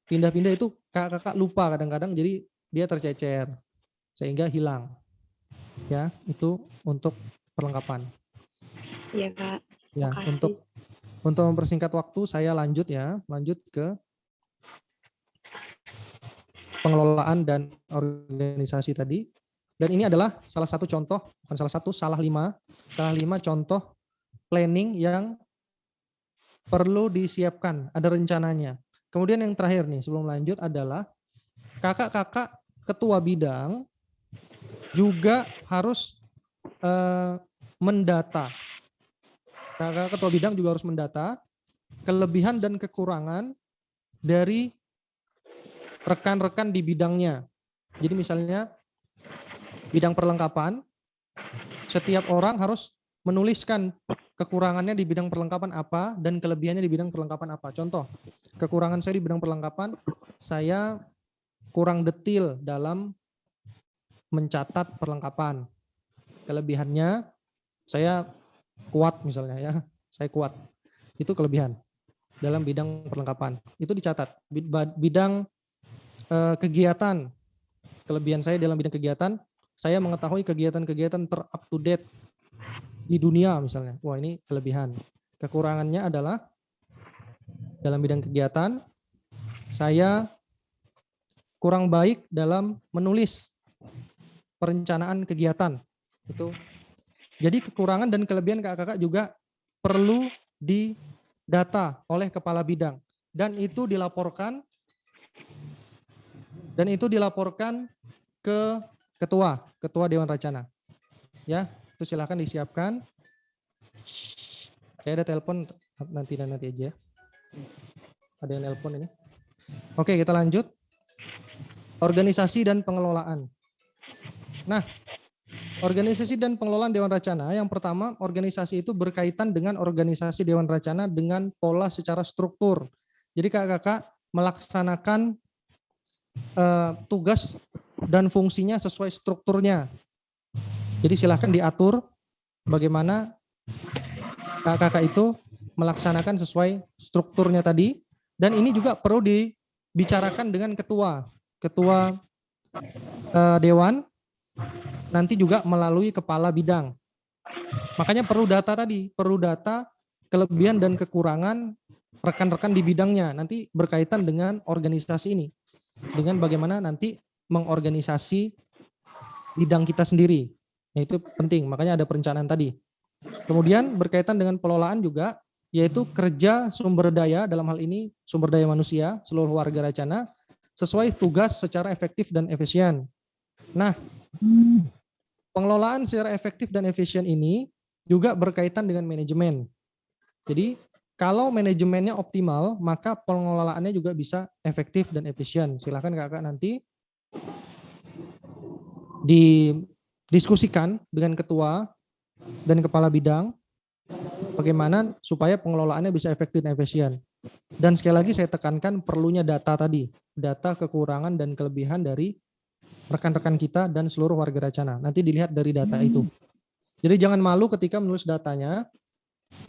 Speaker 1: pindah-pindah itu kakak lupa kadang-kadang, jadi dia tercecer sehingga hilang. Ya, itu untuk perlengkapan.
Speaker 8: Iya Kak.
Speaker 1: Ya,
Speaker 8: Makasih.
Speaker 1: untuk mempersingkat waktu saya lanjut ke pengelolaan dan organisasi tadi. Dan ini adalah salah satu contoh, bukan salah satu, salah lima contoh planning yang perlu disiapkan, ada rencananya. Kemudian yang terakhir nih sebelum lanjut adalah kakak-kakak ketua bidang juga harus mendata. Kakak ketua bidang juga harus mendata kelebihan dan kekurangan dari rekan-rekan di bidangnya. Jadi misalnya bidang perlengkapan, setiap orang harus menuliskan kekurangannya di bidang perlengkapan apa dan kelebihannya di bidang perlengkapan apa. Contoh, kekurangan saya di bidang perlengkapan, saya kurang detail dalam mencatat perlengkapan. Kelebihannya saya kuat misalnya ya, saya kuat. Itu kelebihan dalam bidang perlengkapan. Itu dicatat. Bidang kegiatan, kelebihan saya dalam bidang kegiatan, saya mengetahui kegiatan-kegiatan ter-up to date di dunia misalnya. Wah, ini kelebihan. Kekurangannya adalah dalam bidang kegiatan, saya kurang baik dalam menulis perencanaan kegiatan. Itu. Jadi kekurangan dan kelebihan kakak-kakak juga perlu didata oleh kepala bidang dan itu dilaporkan ke ketua Dewan Rencana. Ya, itu silakan disiapkan. Saya ada telepon nanti aja. Ada yang telepon ini. Oke, kita lanjut. Organisasi dan pengelolaan. Nah, organisasi dan pengelolaan Dewan Rencana, yang pertama, organisasi itu berkaitan dengan organisasi Dewan Rencana dengan pola secara struktur. Jadi kakak-kakak melaksanakan tugas dan fungsinya sesuai strukturnya. Jadi silahkan diatur bagaimana kakak-kakak itu melaksanakan sesuai strukturnya tadi. Dan ini juga perlu dibicarakan dengan ketua Dewan, nanti juga melalui kepala bidang. Makanya perlu data tadi, perlu data kelebihan dan kekurangan rekan-rekan di bidangnya, nanti berkaitan dengan organisasi ini, dengan bagaimana nanti mengorganisasi bidang kita sendiri. Nah, itu penting, makanya ada perencanaan tadi. Kemudian berkaitan dengan pengelolaan juga, yaitu kerja sumber daya, dalam hal ini sumber daya manusia, seluruh warga Rencana, sesuai tugas secara efektif dan efisien. Nah, pengelolaan secara efektif dan efisien ini juga berkaitan dengan manajemen. Jadi kalau manajemennya optimal, maka pengelolaannya juga bisa efektif dan efisien. Silakan kakak nanti didiskusikan dengan ketua dan kepala bidang bagaimana supaya pengelolaannya bisa efektif dan efisien. Dan sekali lagi saya tekankan perlunya data tadi, data kekurangan dan kelebihan dari rekan-rekan kita dan seluruh warga Racana. Nanti dilihat dari data itu. Jadi jangan malu ketika menulis datanya,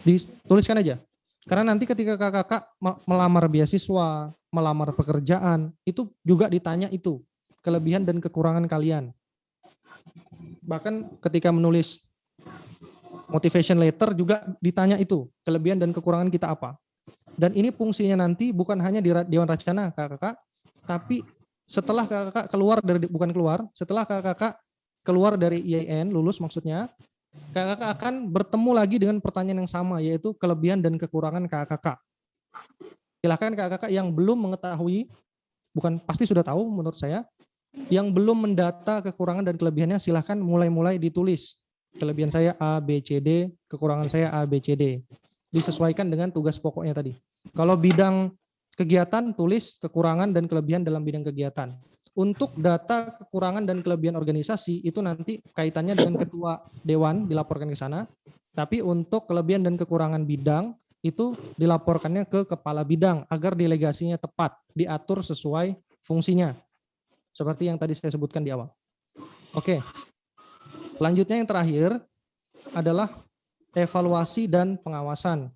Speaker 1: dituliskan aja. Karena nanti ketika kakak melamar beasiswa, melamar pekerjaan, itu juga ditanya itu, kelebihan dan kekurangan kalian. Bahkan ketika menulis motivation letter juga ditanya itu, kelebihan dan kekurangan kita apa. Dan ini fungsinya nanti bukan hanya di Dewan Racana kakak, tapi setelah kakak setelah kakak keluar dari IAIN, lulus maksudnya, kakak akan bertemu lagi dengan pertanyaan yang sama, yaitu kelebihan dan kekurangan kakak. Silakan kakak yang belum mengetahui, bukan pasti sudah tahu menurut saya, yang belum mendata kekurangan dan kelebihannya silahkan mulai ditulis. Kelebihan saya A, B, C, D, kekurangan saya A, B, C, D. Disesuaikan dengan tugas pokoknya tadi. Kalau bidang kegiatan, tulis kekurangan dan kelebihan dalam bidang kegiatan. Untuk data kekurangan dan kelebihan organisasi, itu nanti kaitannya dengan ketua dewan dilaporkan ke sana. Tapi untuk kelebihan dan kekurangan bidang, itu dilaporkannya ke kepala bidang agar delegasinya tepat, diatur sesuai fungsinya. Seperti yang tadi saya sebutkan di awal. Oke. Selanjutnya yang terakhir adalah evaluasi dan pengawasan.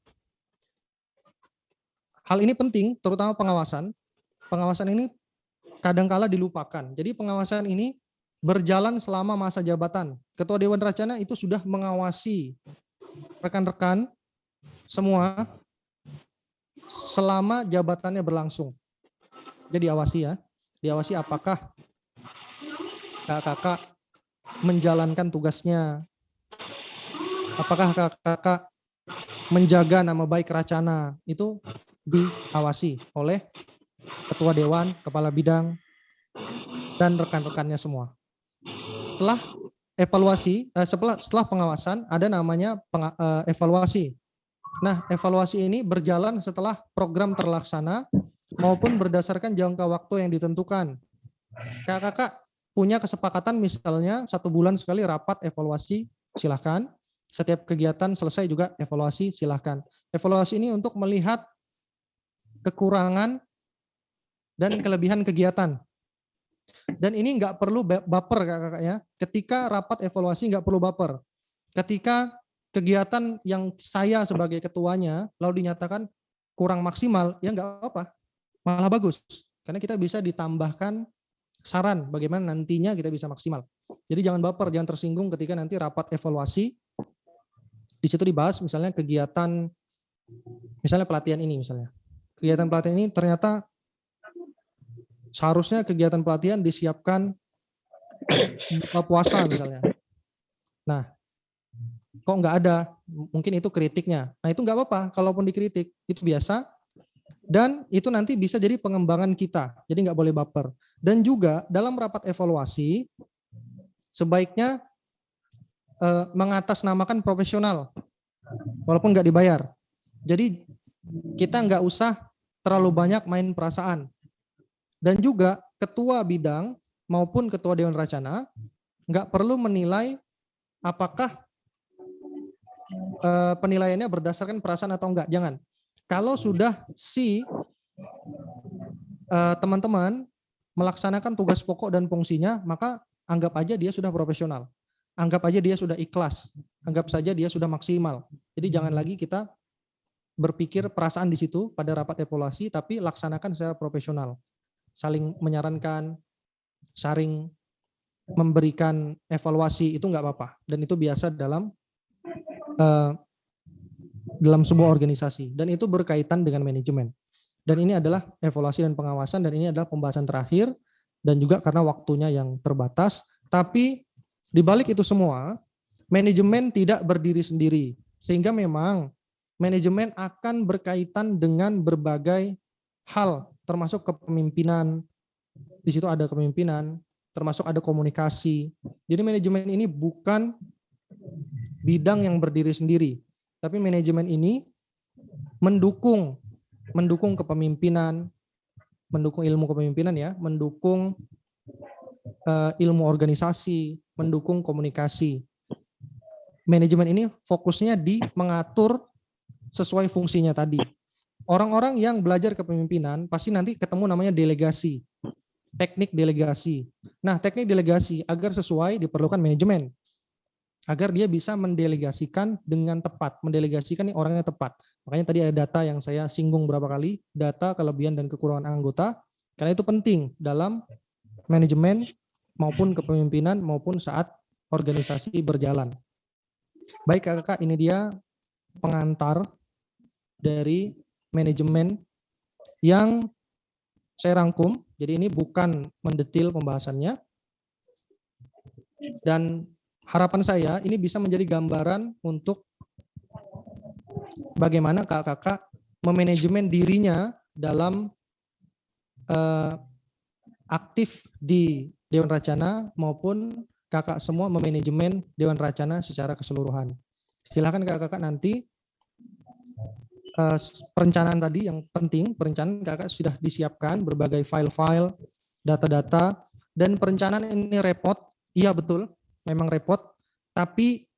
Speaker 1: Hal ini penting, terutama pengawasan. Pengawasan ini kadangkala dilupakan. Jadi pengawasan ini berjalan selama masa jabatan. Ketua Dewan Racana itu sudah mengawasi rekan-rekan semua selama jabatannya berlangsung. Jadi diawasi ya. Diawasi apakah kakak menjalankan tugasnya. Apakah kakak menjaga nama baik Racana, itu diawasi oleh ketua dewan, kepala bidang, dan rekan-rekannya semua. Setelah evaluasi, setelah pengawasan ada namanya evaluasi. Nah, evaluasi ini berjalan setelah program terlaksana maupun berdasarkan jangka waktu yang ditentukan. Kakak punya kesepakatan misalnya 1 bulan sekali rapat evaluasi, silahkan. Setiap kegiatan selesai juga evaluasi, silahkan. Evaluasi ini untuk melihat kekurangan dan kelebihan kegiatan. Dan ini nggak perlu baper kakak ya. Ketika rapat evaluasi nggak perlu baper. Ketika kegiatan yang saya sebagai ketuanya lalu dinyatakan kurang maksimal, ya nggak apa-apa, malah bagus. Karena kita bisa ditambahkan saran bagaimana nantinya kita bisa maksimal. Jadi jangan baper, jangan tersinggung ketika nanti rapat evaluasi. Di situ dibahas misalnya kegiatan, misalnya pelatihan ini misalnya. Kegiatan pelatihan ini ternyata seharusnya kegiatan pelatihan disiapkan buka puasa misalnya. Nah, kok nggak ada? Mungkin itu kritiknya. Nah itu nggak apa-apa, kalaupun dikritik, itu biasa. Dan itu nanti bisa jadi pengembangan kita, jadi nggak boleh baper. Dan juga dalam rapat evaluasi, sebaiknya mengatasnamakan profesional, walaupun nggak dibayar. Jadi kita nggak usah terlalu banyak main perasaan. Dan juga ketua bidang maupun ketua Dewan Racana nggak perlu menilai apakah penilaiannya berdasarkan perasaan atau enggak. Jangan. Kalau sudah teman-teman melaksanakan tugas pokok dan fungsinya, maka anggap aja dia sudah profesional. Anggap aja dia sudah ikhlas. Anggap saja dia sudah maksimal. Jadi jangan lagi kita berpikir perasaan di situ pada rapat evaluasi, tapi laksanakan secara profesional. Saling menyarankan, saling memberikan evaluasi, itu nggak apa-apa. Dan itu biasa dalam sebuah organisasi. Dan itu berkaitan dengan manajemen. Dan ini adalah evaluasi dan pengawasan, dan ini adalah pembahasan terakhir, dan juga karena waktunya yang terbatas. Tapi di balik itu semua, manajemen tidak berdiri sendiri. Sehingga memang manajemen akan berkaitan dengan berbagai hal, termasuk kepemimpinan. Di situ ada kepemimpinan, termasuk ada komunikasi. Jadi manajemen ini bukan bidang yang berdiri sendiri, tapi manajemen ini mendukung kepemimpinan, mendukung ilmu kepemimpinan ya, mendukung ilmu organisasi, mendukung komunikasi. Manajemen ini fokusnya di mengatur sesuai fungsinya tadi. Orang-orang yang belajar kepemimpinan pasti nanti ketemu namanya delegasi, teknik delegasi. Nah, teknik delegasi agar sesuai diperlukan manajemen, agar dia bisa mendelegasikan dengan tepat, mendelegasikan nih orangnya tepat. Makanya tadi ada data yang saya singgung berapa kali, data kelebihan dan kekurangan anggota, karena itu penting dalam manajemen maupun kepemimpinan maupun saat organisasi berjalan. Baik kakak, ini dia pengantar dari manajemen yang saya rangkum. Jadi ini bukan mendetil pembahasannya. Dan harapan saya ini bisa menjadi gambaran untuk bagaimana kakak-kakak memanajemen dirinya dalam aktif di Dewan Racana maupun kakak semua memanajemen Dewan Racana secara keseluruhan. Silakan kakak-kakak nanti perencanaan tadi yang penting, perencanaan kakak sudah disiapkan berbagai file-file, data-data, dan perencanaan ini repot, iya betul, memang repot, tapi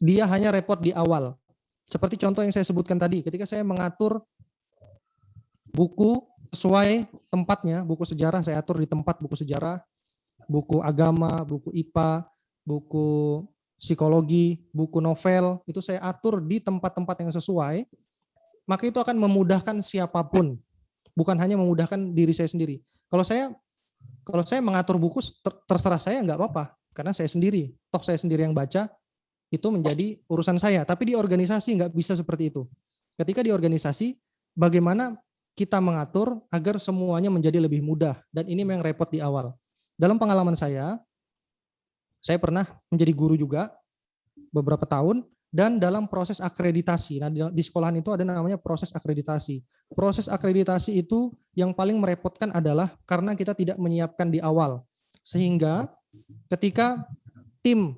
Speaker 1: dia hanya repot di awal. Seperti contoh yang saya sebutkan tadi, ketika saya mengatur buku sesuai tempatnya, buku sejarah saya atur di tempat buku sejarah, buku agama, buku IPA, buku psikologi, buku novel, itu saya atur di tempat-tempat yang sesuai, maka itu akan memudahkan siapapun, bukan hanya memudahkan diri saya sendiri. Kalau saya mengatur buku, terserah saya nggak apa-apa, karena saya sendiri, toh saya sendiri yang baca, itu menjadi urusan saya. Tapi di organisasi nggak bisa seperti itu. Ketika di organisasi, bagaimana kita mengatur agar semuanya menjadi lebih mudah, dan ini memang repot di awal. Dalam pengalaman saya pernah menjadi guru juga beberapa tahun, dan dalam proses akreditasi. Nah, di sekolahan itu ada namanya proses akreditasi. Proses akreditasi itu yang paling merepotkan adalah karena kita tidak menyiapkan di awal. Sehingga ketika tim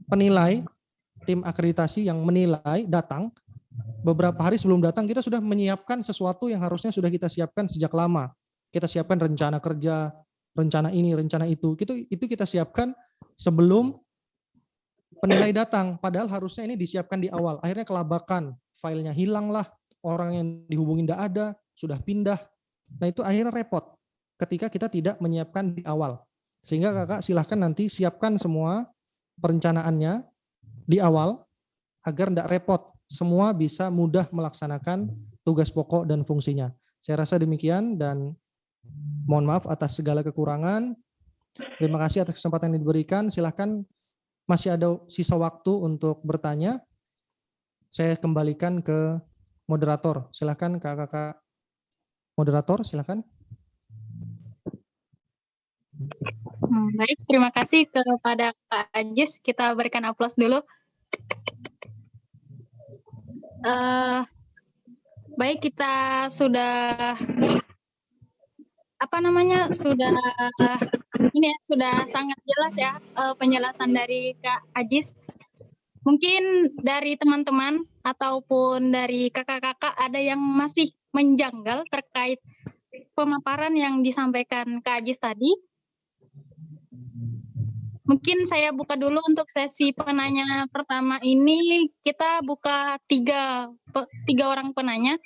Speaker 1: penilai, tim akreditasi yang menilai datang, beberapa hari sebelum datang kita sudah menyiapkan sesuatu yang harusnya sudah kita siapkan sejak lama. Kita siapkan rencana kerja, rencana ini, rencana itu. Itu kita siapkan sebelum penilai datang, padahal harusnya ini disiapkan di awal. Akhirnya kelabakan, filenya hilang lah, orang yang dihubungin tidak ada, sudah pindah. Nah itu akhirnya repot ketika kita tidak menyiapkan di awal. Sehingga kakak silahkan nanti siapkan semua perencanaannya di awal, agar tidak repot, semua bisa mudah melaksanakan tugas pokok dan fungsinya. Saya rasa demikian, dan mohon maaf atas segala kekurangan. Terima kasih atas kesempatan yang diberikan. Silahkan, masih ada sisa waktu untuk bertanya. Saya kembalikan ke moderator. Silakan kakak-kakak moderator, silakan.
Speaker 6: Baik, terima kasih kepada Kak Ajis. Kita berikan aplaus dulu. Baik, kita sudah sudah sangat jelas ya penjelasan dari Kak Ajis. Mungkin dari teman-teman ataupun dari kakak-kakak ada yang masih menjanggal terkait pemaparan yang disampaikan Kak Ajis tadi. Mungkin saya buka dulu untuk sesi penanya pertama ini. Kita buka tiga orang penanya.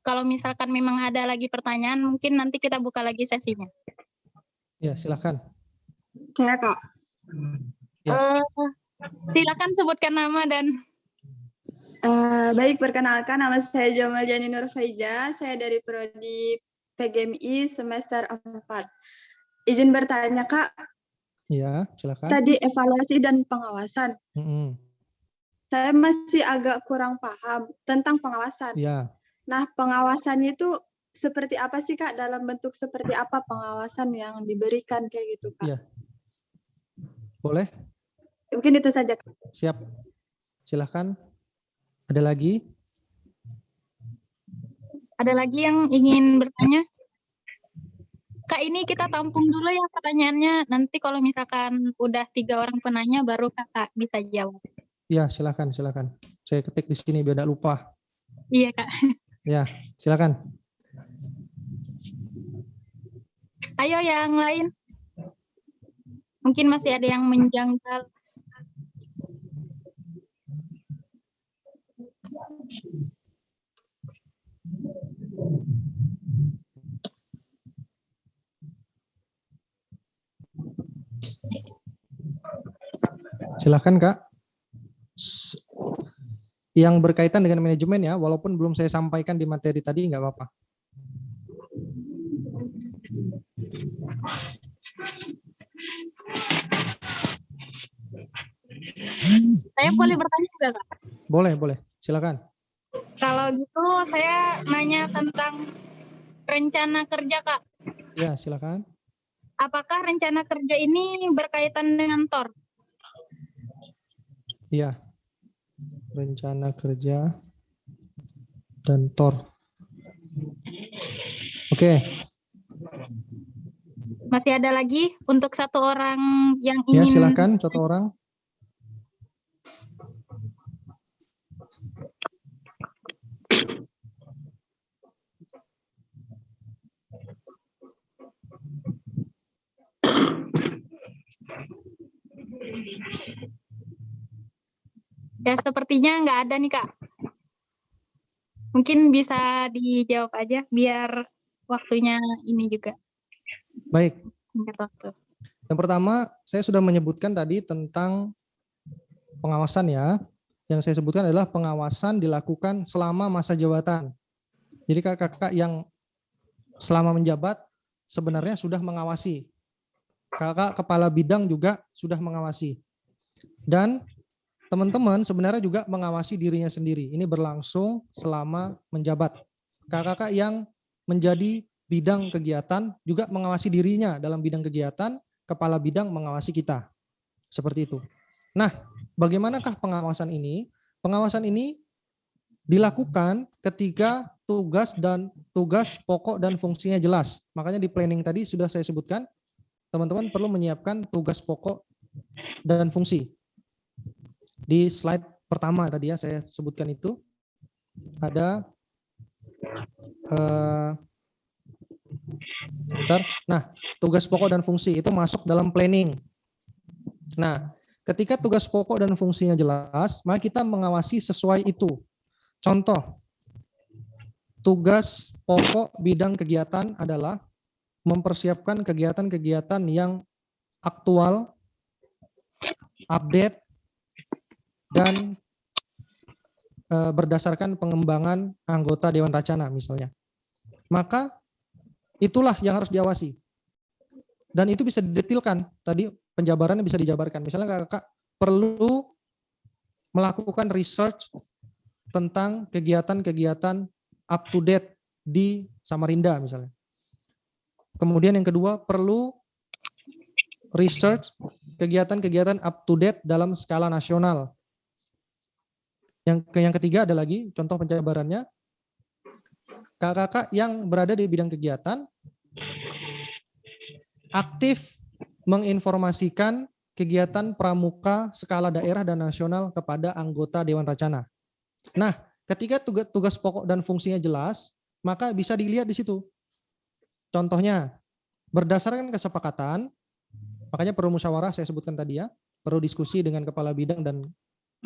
Speaker 6: Kalau misalkan memang ada lagi pertanyaan, mungkin nanti kita buka lagi sesinya.
Speaker 1: Ya, silakan.
Speaker 6: Saya Kak.
Speaker 1: Ya.
Speaker 6: Silakan sebutkan nama dan.
Speaker 9: Baik, perkenalkan nama saya Jamal Jani Nur Faiza. Saya dari Prodi PGMI semester 4. Izin bertanya Kak.
Speaker 1: Ya, silakan.
Speaker 9: Tadi evaluasi dan pengawasan. Saya masih agak kurang paham tentang pengawasan.
Speaker 1: Ya.
Speaker 9: Nah, pengawasannya itu seperti apa sih Kak? Dalam bentuk seperti apa pengawasan yang diberikan kayak gitu Kak?
Speaker 1: Ya. Boleh?
Speaker 9: Mungkin itu saja Kak.
Speaker 1: Siap. Silahkan. Ada lagi?
Speaker 6: Ada lagi yang ingin bertanya? Kak, ini kita tampung dulu ya pertanyaannya. Nanti kalau misalkan udah 3 orang penanya baru Kakak bisa jawab.
Speaker 1: Ya, silakan. Saya ketik di sini biar tidak lupa.
Speaker 6: Iya, Kak.
Speaker 1: Ya, silakan.
Speaker 6: Ayo yang lain. Mungkin masih ada yang menjangkal.
Speaker 1: Silakan Kak. Yang berkaitan dengan manajemen ya, walaupun belum saya sampaikan di materi tadi, nggak apa-apa.
Speaker 6: Saya boleh bertanya juga, Kak?
Speaker 1: Boleh. Silakan.
Speaker 6: Kalau gitu saya nanya tentang rencana kerja, Kak.
Speaker 1: Ya, silakan.
Speaker 6: Apakah rencana kerja ini berkaitan dengan TOR?
Speaker 1: Iya. Rencana kerja dan TOR. Oke.
Speaker 6: Masih ada lagi untuk satu orang yang
Speaker 1: Ya,
Speaker 6: ingin...
Speaker 1: silakan satu orang.
Speaker 6: Ya, sepertinya nggak ada nih, Kak. Mungkin bisa dijawab aja, biar waktunya ini juga.
Speaker 1: Baik.
Speaker 6: Singkat waktu.
Speaker 1: Yang pertama, saya sudah menyebutkan tadi tentang pengawasan ya. Yang saya sebutkan adalah pengawasan dilakukan selama masa jabatan. Jadi kakak-kakak yang selama menjabat sebenarnya sudah mengawasi. Kakak kepala bidang juga sudah mengawasi. Dan teman-teman sebenarnya juga mengawasi dirinya sendiri. Ini berlangsung selama menjabat. Kakak-kakak yang menjadi bidang kegiatan juga mengawasi dirinya dalam bidang kegiatan, kepala bidang mengawasi kita. Seperti itu. Nah, bagaimanakah pengawasan ini? Pengawasan ini dilakukan ketika tugas pokok dan fungsinya jelas. Makanya di planning tadi sudah saya sebutkan, teman-teman perlu menyiapkan tugas pokok dan fungsi. Di slide pertama tadi ya saya sebutkan itu ada nah, tugas pokok dan fungsi itu masuk dalam planning. Nah, ketika tugas pokok dan fungsinya jelas, maka kita mengawasi sesuai itu. Contoh, tugas pokok bidang kegiatan adalah mempersiapkan kegiatan-kegiatan yang aktual, update, dan berdasarkan pengembangan anggota Dewan Racana misalnya. Maka itulah yang harus diawasi. Dan itu bisa didetilkan. Tadi penjabarannya bisa dijabarkan. Misalnya kakak perlu melakukan research tentang kegiatan-kegiatan up to date di Samarinda misalnya. Kemudian yang kedua perlu research kegiatan-kegiatan up to date dalam skala nasional. Yang ketiga ada lagi contoh penjabarannya, kakak-kakak yang berada di bidang kegiatan aktif menginformasikan kegiatan pramuka skala daerah dan nasional kepada anggota Dewan Racana. Nah, ketika tugas pokok dan fungsinya jelas, maka bisa dilihat di situ. Contohnya, berdasarkan kesepakatan, makanya perlu musyawarah saya sebutkan tadi ya, perlu diskusi dengan kepala bidang dan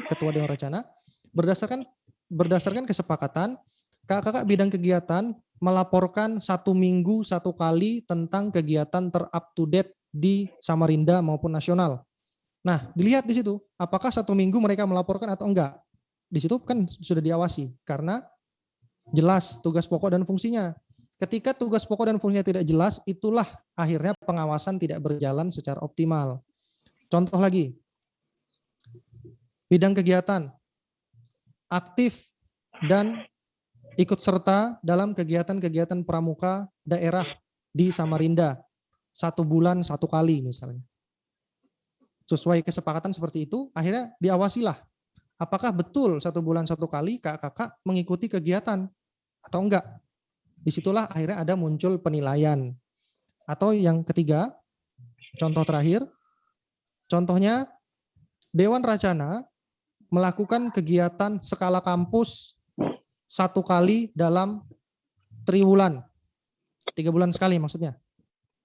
Speaker 1: ketua Dewan Racana. Berdasarkan kesepakatan, kakak-kakak bidang kegiatan melaporkan 1 minggu 1 kali tentang kegiatan ter-up to date di Samarinda maupun nasional. Nah, dilihat di situ, apakah 1 minggu mereka melaporkan atau enggak. Di situ kan sudah diawasi, karena jelas tugas pokok dan fungsinya. Ketika tugas pokok dan fungsinya tidak jelas, itulah akhirnya pengawasan tidak berjalan secara optimal. Contoh lagi, bidang kegiatan, aktif dan ikut serta dalam kegiatan-kegiatan pramuka daerah di Samarinda 1 bulan 1 kali misalnya. Sesuai kesepakatan seperti itu, akhirnya diawasilah. Apakah betul 1 bulan 1 kali kakak mengikuti kegiatan atau enggak? Disitulah akhirnya ada muncul penilaian. Atau yang ketiga, contoh terakhir, contohnya Dewan Racana melakukan kegiatan skala kampus 1 kali dalam triwulan, 3 bulan sekali maksudnya.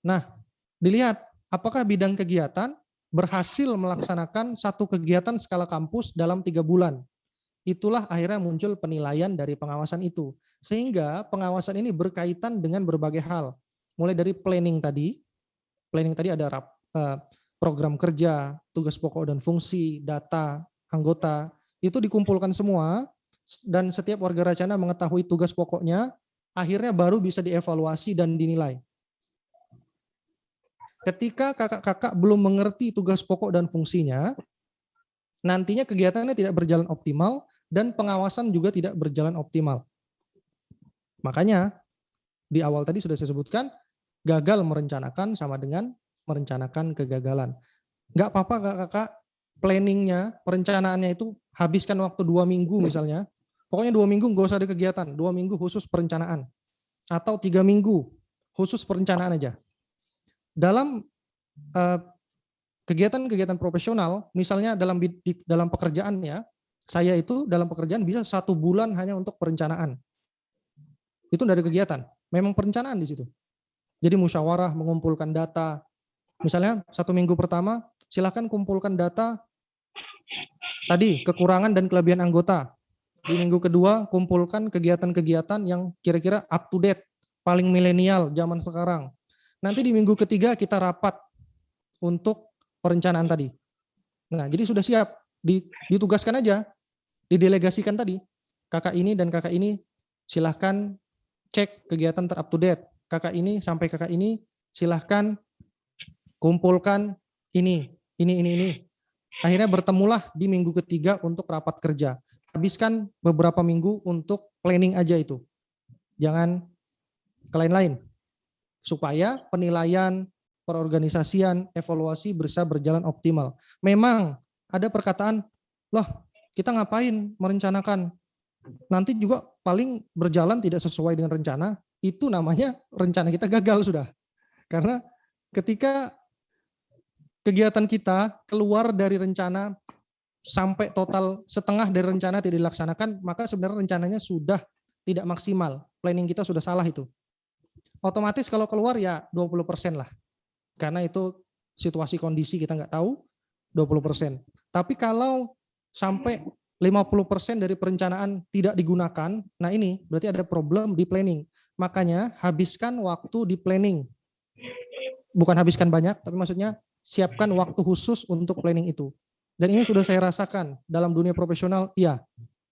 Speaker 1: Nah, dilihat apakah bidang kegiatan berhasil melaksanakan 1 kegiatan skala kampus dalam 3 bulan. Itulah akhirnya muncul penilaian dari pengawasan itu. Sehingga pengawasan ini berkaitan dengan berbagai hal. Mulai dari planning tadi ada program kerja, tugas pokok dan fungsi, data, anggota, itu dikumpulkan semua dan setiap warga Racana mengetahui tugas pokoknya, akhirnya baru bisa dievaluasi dan dinilai. Ketika kakak-kakak belum mengerti tugas pokok dan fungsinya, nantinya kegiatannya tidak berjalan optimal dan pengawasan juga tidak berjalan optimal. Makanya di awal tadi sudah saya sebutkan, gagal merencanakan sama dengan merencanakan kegagalan. Nggak apa-apa kakak-kakak, planningnya, perencanaannya itu habiskan waktu 2 minggu misalnya. Pokoknya 2 minggu nggak usah ada kegiatan, 2 minggu khusus perencanaan. Atau 3 minggu khusus perencanaan aja. Dalam kegiatan-kegiatan profesional, misalnya dalam pekerjaannya, saya itu dalam pekerjaan bisa 1 bulan hanya untuk perencanaan. Itu dari kegiatan, memang perencanaan di situ. Jadi musyawarah, mengumpulkan data. Misalnya 1 minggu pertama, silakan kumpulkan data tadi kekurangan dan kelebihan anggota. Di minggu kedua, kumpulkan kegiatan-kegiatan yang kira-kira up to date, paling milenial zaman sekarang. Nanti di minggu ketiga kita rapat untuk perencanaan tadi. Nah, jadi sudah siap, ditugaskan aja, didelegasikan tadi. Kakak ini dan kakak ini silahkan cek kegiatan ter-up to date. Kakak ini sampai kakak ini silahkan kumpulkan ini. Akhirnya bertemulah di minggu ketiga untuk rapat kerja. Habiskan beberapa minggu untuk planning aja itu. Jangan ke lain-lain. Supaya penilaian, perorganisasian, evaluasi bisa berjalan optimal. Memang ada perkataan, loh kita ngapain merencanakan? Nanti juga paling berjalan tidak sesuai dengan rencana, itu namanya rencana kita gagal sudah. Karena ketika kegiatan kita keluar dari rencana sampai total setengah dari rencana tidak dilaksanakan, maka sebenarnya rencananya sudah tidak maksimal. Planning kita sudah salah itu. Otomatis kalau keluar ya 20% lah. Karena itu situasi kondisi kita nggak tahu, 20%. Tapi kalau sampai 50% dari perencanaan tidak digunakan, nah ini berarti ada problem di planning. Makanya habiskan waktu di planning. Bukan habiskan banyak, tapi maksudnya siapkan waktu khusus untuk planning itu. Dan ini sudah saya rasakan dalam dunia profesional, iya.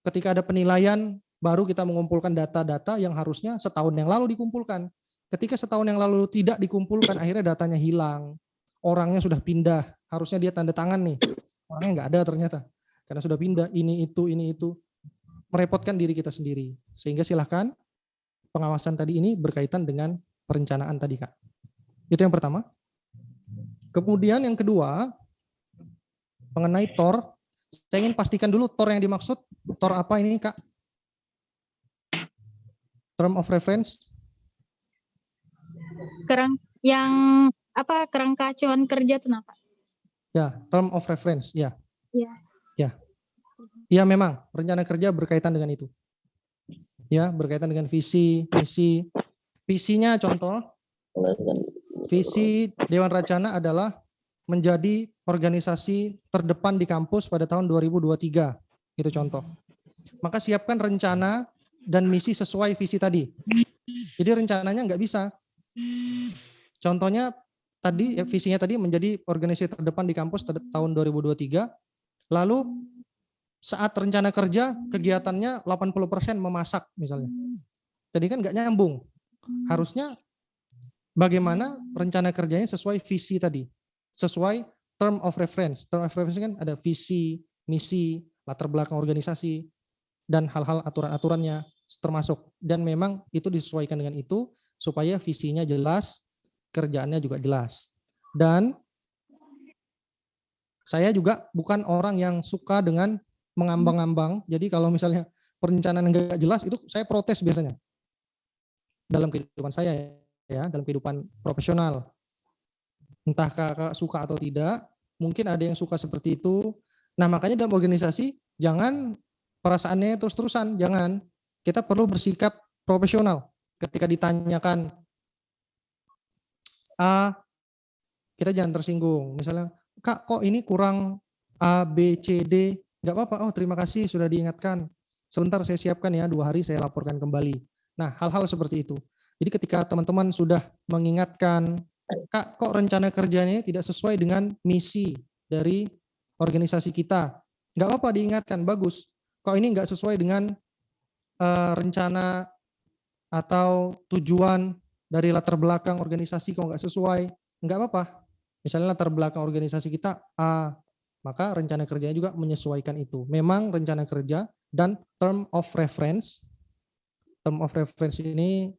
Speaker 1: Ketika ada penilaian, baru kita mengumpulkan data-data yang harusnya setahun yang lalu dikumpulkan. Ketika setahun yang lalu tidak dikumpulkan, akhirnya datanya hilang. Orangnya sudah pindah, harusnya dia tanda tangan nih. Orangnya nggak ada ternyata. Karena sudah pindah, ini itu. Merepotkan diri kita sendiri. Sehingga silahkan pengawasan tadi ini berkaitan dengan perencanaan tadi, Kak. Itu yang pertama. Kemudian yang kedua, mengenai TOR, saya ingin pastikan dulu TOR yang dimaksud, TOR apa ini, Kak? Term of reference?
Speaker 6: Kerangka acuan kerja itu apa?
Speaker 1: Ya, term of reference, ya.
Speaker 6: Ya.
Speaker 1: Ya, memang rencana kerja berkaitan dengan itu. Ya, berkaitan dengan visi, misi. Visinya contoh, visi Dewan Racana adalah menjadi organisasi terdepan di kampus pada tahun 2023. Itu contoh. Maka siapkan rencana dan misi sesuai visi tadi. Jadi rencananya nggak bisa. Contohnya tadi, visinya tadi menjadi organisasi terdepan di kampus tahun 2023. Lalu saat rencana kerja, kegiatannya 80% memasak misalnya. Jadi kan nggak nyambung. Harusnya bagaimana rencana kerjanya sesuai visi tadi. Sesuai term of reference. Term of reference kan ada visi, misi, latar belakang organisasi, dan hal-hal aturan-aturannya termasuk. Dan memang itu disesuaikan dengan itu supaya visinya jelas, kerjaannya juga jelas. Dan saya juga bukan orang yang suka dengan mengambang-ambang. Jadi kalau misalnya perencanaan enggak jelas, itu saya protes biasanya. Dalam kehidupan saya. ya dalam kehidupan profesional. Entah kakak suka atau tidak, mungkin ada yang suka seperti itu. Nah, makanya dalam organisasi jangan perasaannya terus-terusan, jangan. Kita perlu bersikap profesional. Ketika ditanyakan A, kita jangan tersinggung. Misalnya, Kak, kok ini kurang A, B, C, D? Nggak apa-apa, oh terima kasih sudah diingatkan. Sebentar saya siapkan ya, 2 hari saya laporkan kembali. Nah, hal-hal seperti itu. Jadi ketika teman-teman sudah mengingatkan, Kak, kok rencana kerjanya tidak sesuai dengan misi dari organisasi kita? Nggak apa-apa diingatkan, bagus. Kok ini nggak sesuai dengan rencana atau tujuan dari latar belakang organisasi, kok nggak sesuai? Nggak apa-apa. Misalnya latar belakang organisasi kita A, maka rencana kerjanya juga menyesuaikan itu. Memang rencana kerja dan term of reference ini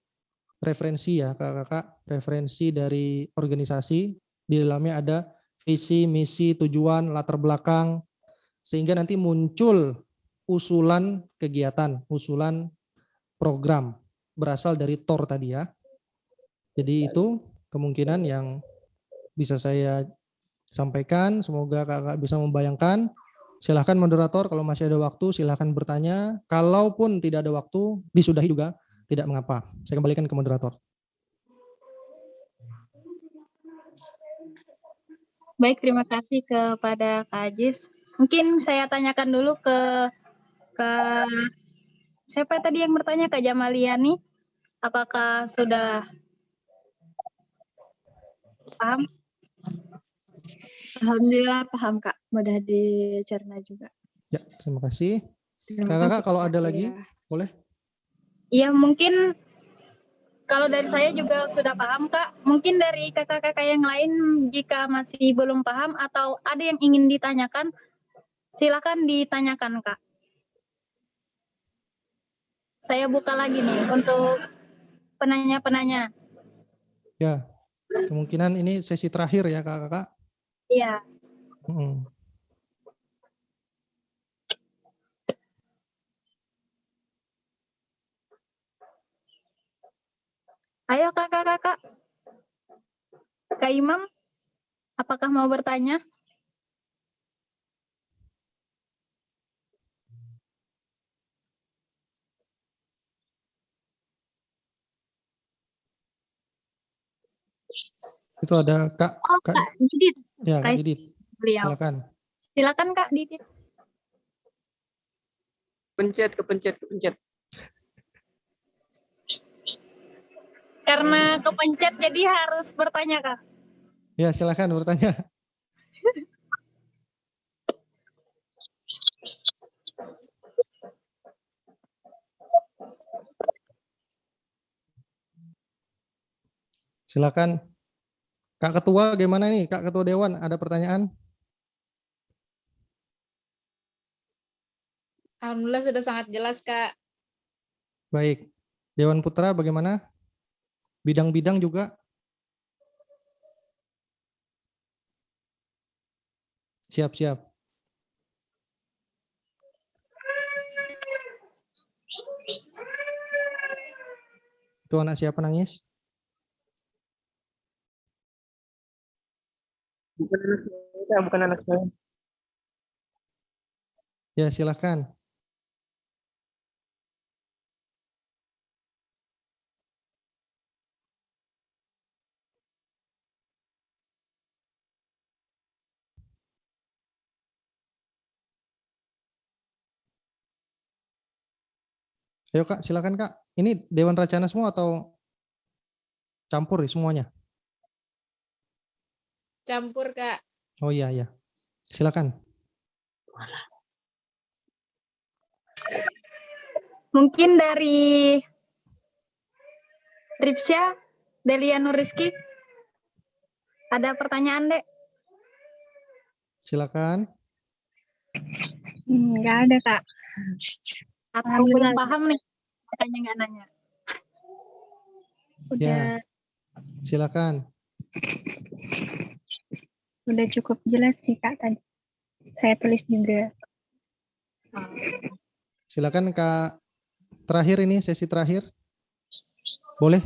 Speaker 1: referensi ya kakak-kakak, referensi dari organisasi, di dalamnya ada visi, misi, tujuan, latar belakang, sehingga nanti muncul usulan kegiatan, usulan program berasal dari TOR tadi ya. Jadi itu kemungkinan yang bisa saya sampaikan, semoga kakak bisa membayangkan. Silahkan moderator kalau masih ada waktu silahkan bertanya. Kalaupun tidak ada waktu disudahi juga tidak mengapa. Saya kembalikan ke moderator.
Speaker 6: Baik, terima kasih kepada Kak Ajis. Mungkin saya tanyakan dulu ke siapa tadi yang bertanya, Kak Jamaliani? Apakah sudah paham?
Speaker 9: Alhamdulillah paham Kak, mudah dicerna juga.
Speaker 1: Ya, terima kasih.
Speaker 9: Terima
Speaker 1: Kakak
Speaker 9: kasih,
Speaker 1: kalau
Speaker 9: Kak.
Speaker 1: ada lagi,
Speaker 9: Ya.
Speaker 1: boleh?
Speaker 6: Ya, mungkin kalau dari saya juga sudah paham, Kak. Mungkin dari kakak-kakak yang lain jika masih belum paham atau ada yang ingin ditanyakan, silakan ditanyakan, Kak. Saya buka lagi nih untuk penanya-penanya.
Speaker 1: Ya, kemungkinan ini sesi terakhir ya kakak-kakak.
Speaker 6: Iya. Ayo kakak-kakak. Kak Imam, apakah mau bertanya?
Speaker 1: Itu ada Kak.
Speaker 6: Oh, Kak Didit.
Speaker 1: Ya, Kak Didit.
Speaker 6: Beliau.
Speaker 1: Silakan.
Speaker 6: Silakan Kak Didit.
Speaker 10: Kepencet.
Speaker 6: Karena kepencet jadi harus bertanya, Kak.
Speaker 1: Ya, silakan bertanya. Silakan. Kak Ketua gimana nih? Kak Ketua Dewan ada pertanyaan?
Speaker 5: Alhamdulillah sudah sangat jelas, Kak.
Speaker 1: Baik. Dewan Putra bagaimana? Bidang-bidang juga? Siap. Itu anak siapa nangis?
Speaker 10: Bukan anak saya.
Speaker 1: Ya, silakan. Ayo Kak, silakan Kak. Ini Dewan Racana semua atau campur semuanya?
Speaker 5: Campur, Kak.
Speaker 1: Oh iya. Silakan.
Speaker 6: Mungkin dari Ripsya, Delia Nuriski. Ada pertanyaan, Dek?
Speaker 1: Silakan.
Speaker 3: Nggak ada, Kak.
Speaker 6: Atau belum paham nih? Makanya nggak nanya.
Speaker 3: Udah,
Speaker 1: Ya. Silakan.
Speaker 3: udah cukup jelas sih, Kak, tadi. Saya tulis juga.
Speaker 1: Silakan Kak. Terakhir ini sesi terakhir. Boleh?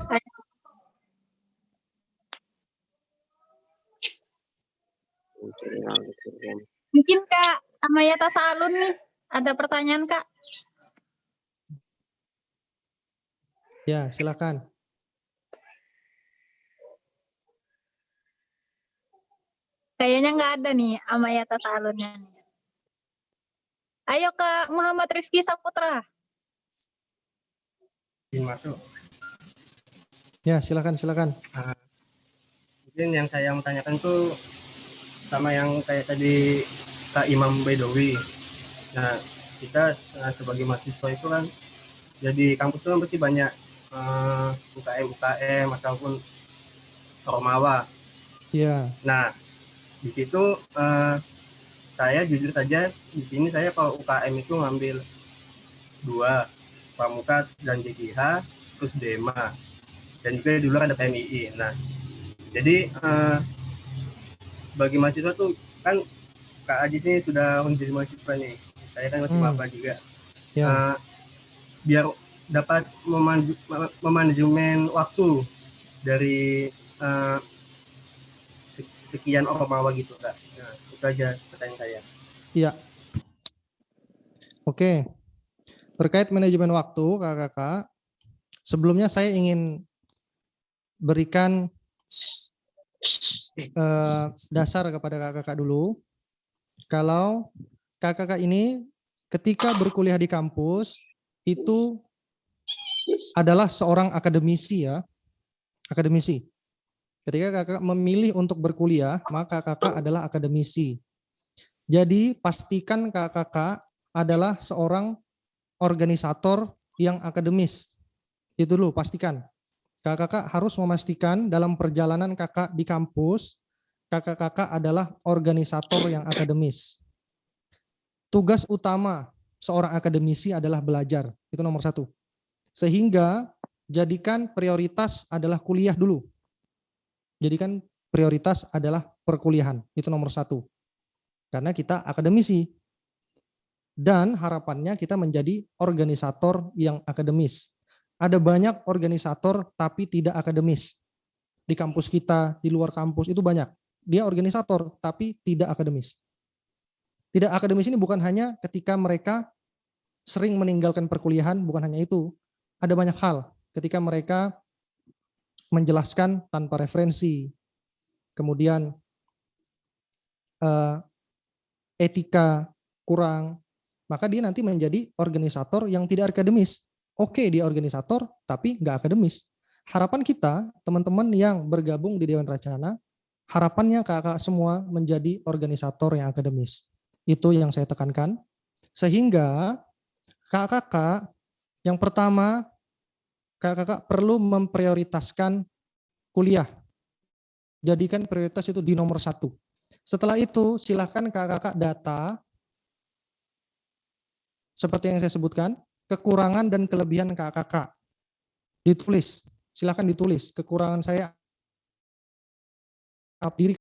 Speaker 6: Mungkin Kak Amayata Saalun nih, ada pertanyaan Kak.
Speaker 1: Ya, silakan.
Speaker 6: Kayaknya nggak ada nih Amayata Saalunnya. Ayo Kak Muhammad Rizky Saputra.
Speaker 4: Masuk.
Speaker 1: Ya, silakan.
Speaker 4: Mungkin yang saya mau tanyakan tuh sama yang kayak tadi Kak Imam Bedowi. Nah, kita sebagai mahasiswa itu kan jadi kampus itu kan berarti banyak UKM ataupun Ormawa.
Speaker 1: Ya.
Speaker 4: Nah, di situ saya jujur saja di sini saya kalau UKM itu ngambil 2, Pramuka dan JGH, terus DEMA, dan juga di luar ada PMII. Nah, jadi bagi mahasiswa tuh kan Kak Ajis ini sudah menjadi mahasiswa nih, saya kan masih maba juga.
Speaker 1: Ya.
Speaker 4: Biar dapat memanajemen waktu dari sekian Ormawa gitu Kak. Nah, itu aja pertanyaan saya.
Speaker 1: Iya. Oke. Terkait manajemen waktu, Kakak, sebelumnya saya ingin berikan dasar kepada kakak dulu. Kalau kakak ini ketika berkuliah di kampus itu adalah seorang akademisi ya, akademisi. Ketika kakak memilih untuk berkuliah, maka kakak adalah akademisi. Jadi pastikan kakak adalah seorang organisator yang akademis. Itu dulu pastikan. Kakak harus memastikan dalam perjalanan kakak di kampus, kakak adalah organisator yang akademis. Tugas utama seorang akademisi adalah belajar. Itu nomor 1. Sehingga jadikan prioritas adalah kuliah dulu. Jadikan prioritas adalah perkuliahan. Itu nomor 1. Karena kita akademisi. Dan harapannya kita menjadi organisator yang akademis. Ada banyak organisator tapi tidak akademis. Di kampus kita, di luar kampus itu banyak. Dia organisator tapi tidak akademis. Tidak akademis ini bukan hanya ketika mereka sering meninggalkan perkuliahan, bukan hanya itu. Ada banyak hal ketika mereka menjelaskan tanpa referensi, kemudian etika kurang, maka dia nanti menjadi organisator yang tidak akademis. Oke, dia organisator tapi nggak akademis. Harapan kita, teman-teman yang bergabung di Dewan Racana, harapannya kakak semua menjadi organisator yang akademis. Itu yang saya tekankan. Sehingga kakak yang pertama, kakak perlu memprioritaskan kuliah. Jadikan prioritas itu di nomor 1. Setelah itu silahkan kakak data seperti yang saya sebutkan, kekurangan dan kelebihan kakak. Ditulis, silahkan ditulis. Kekurangan saya diri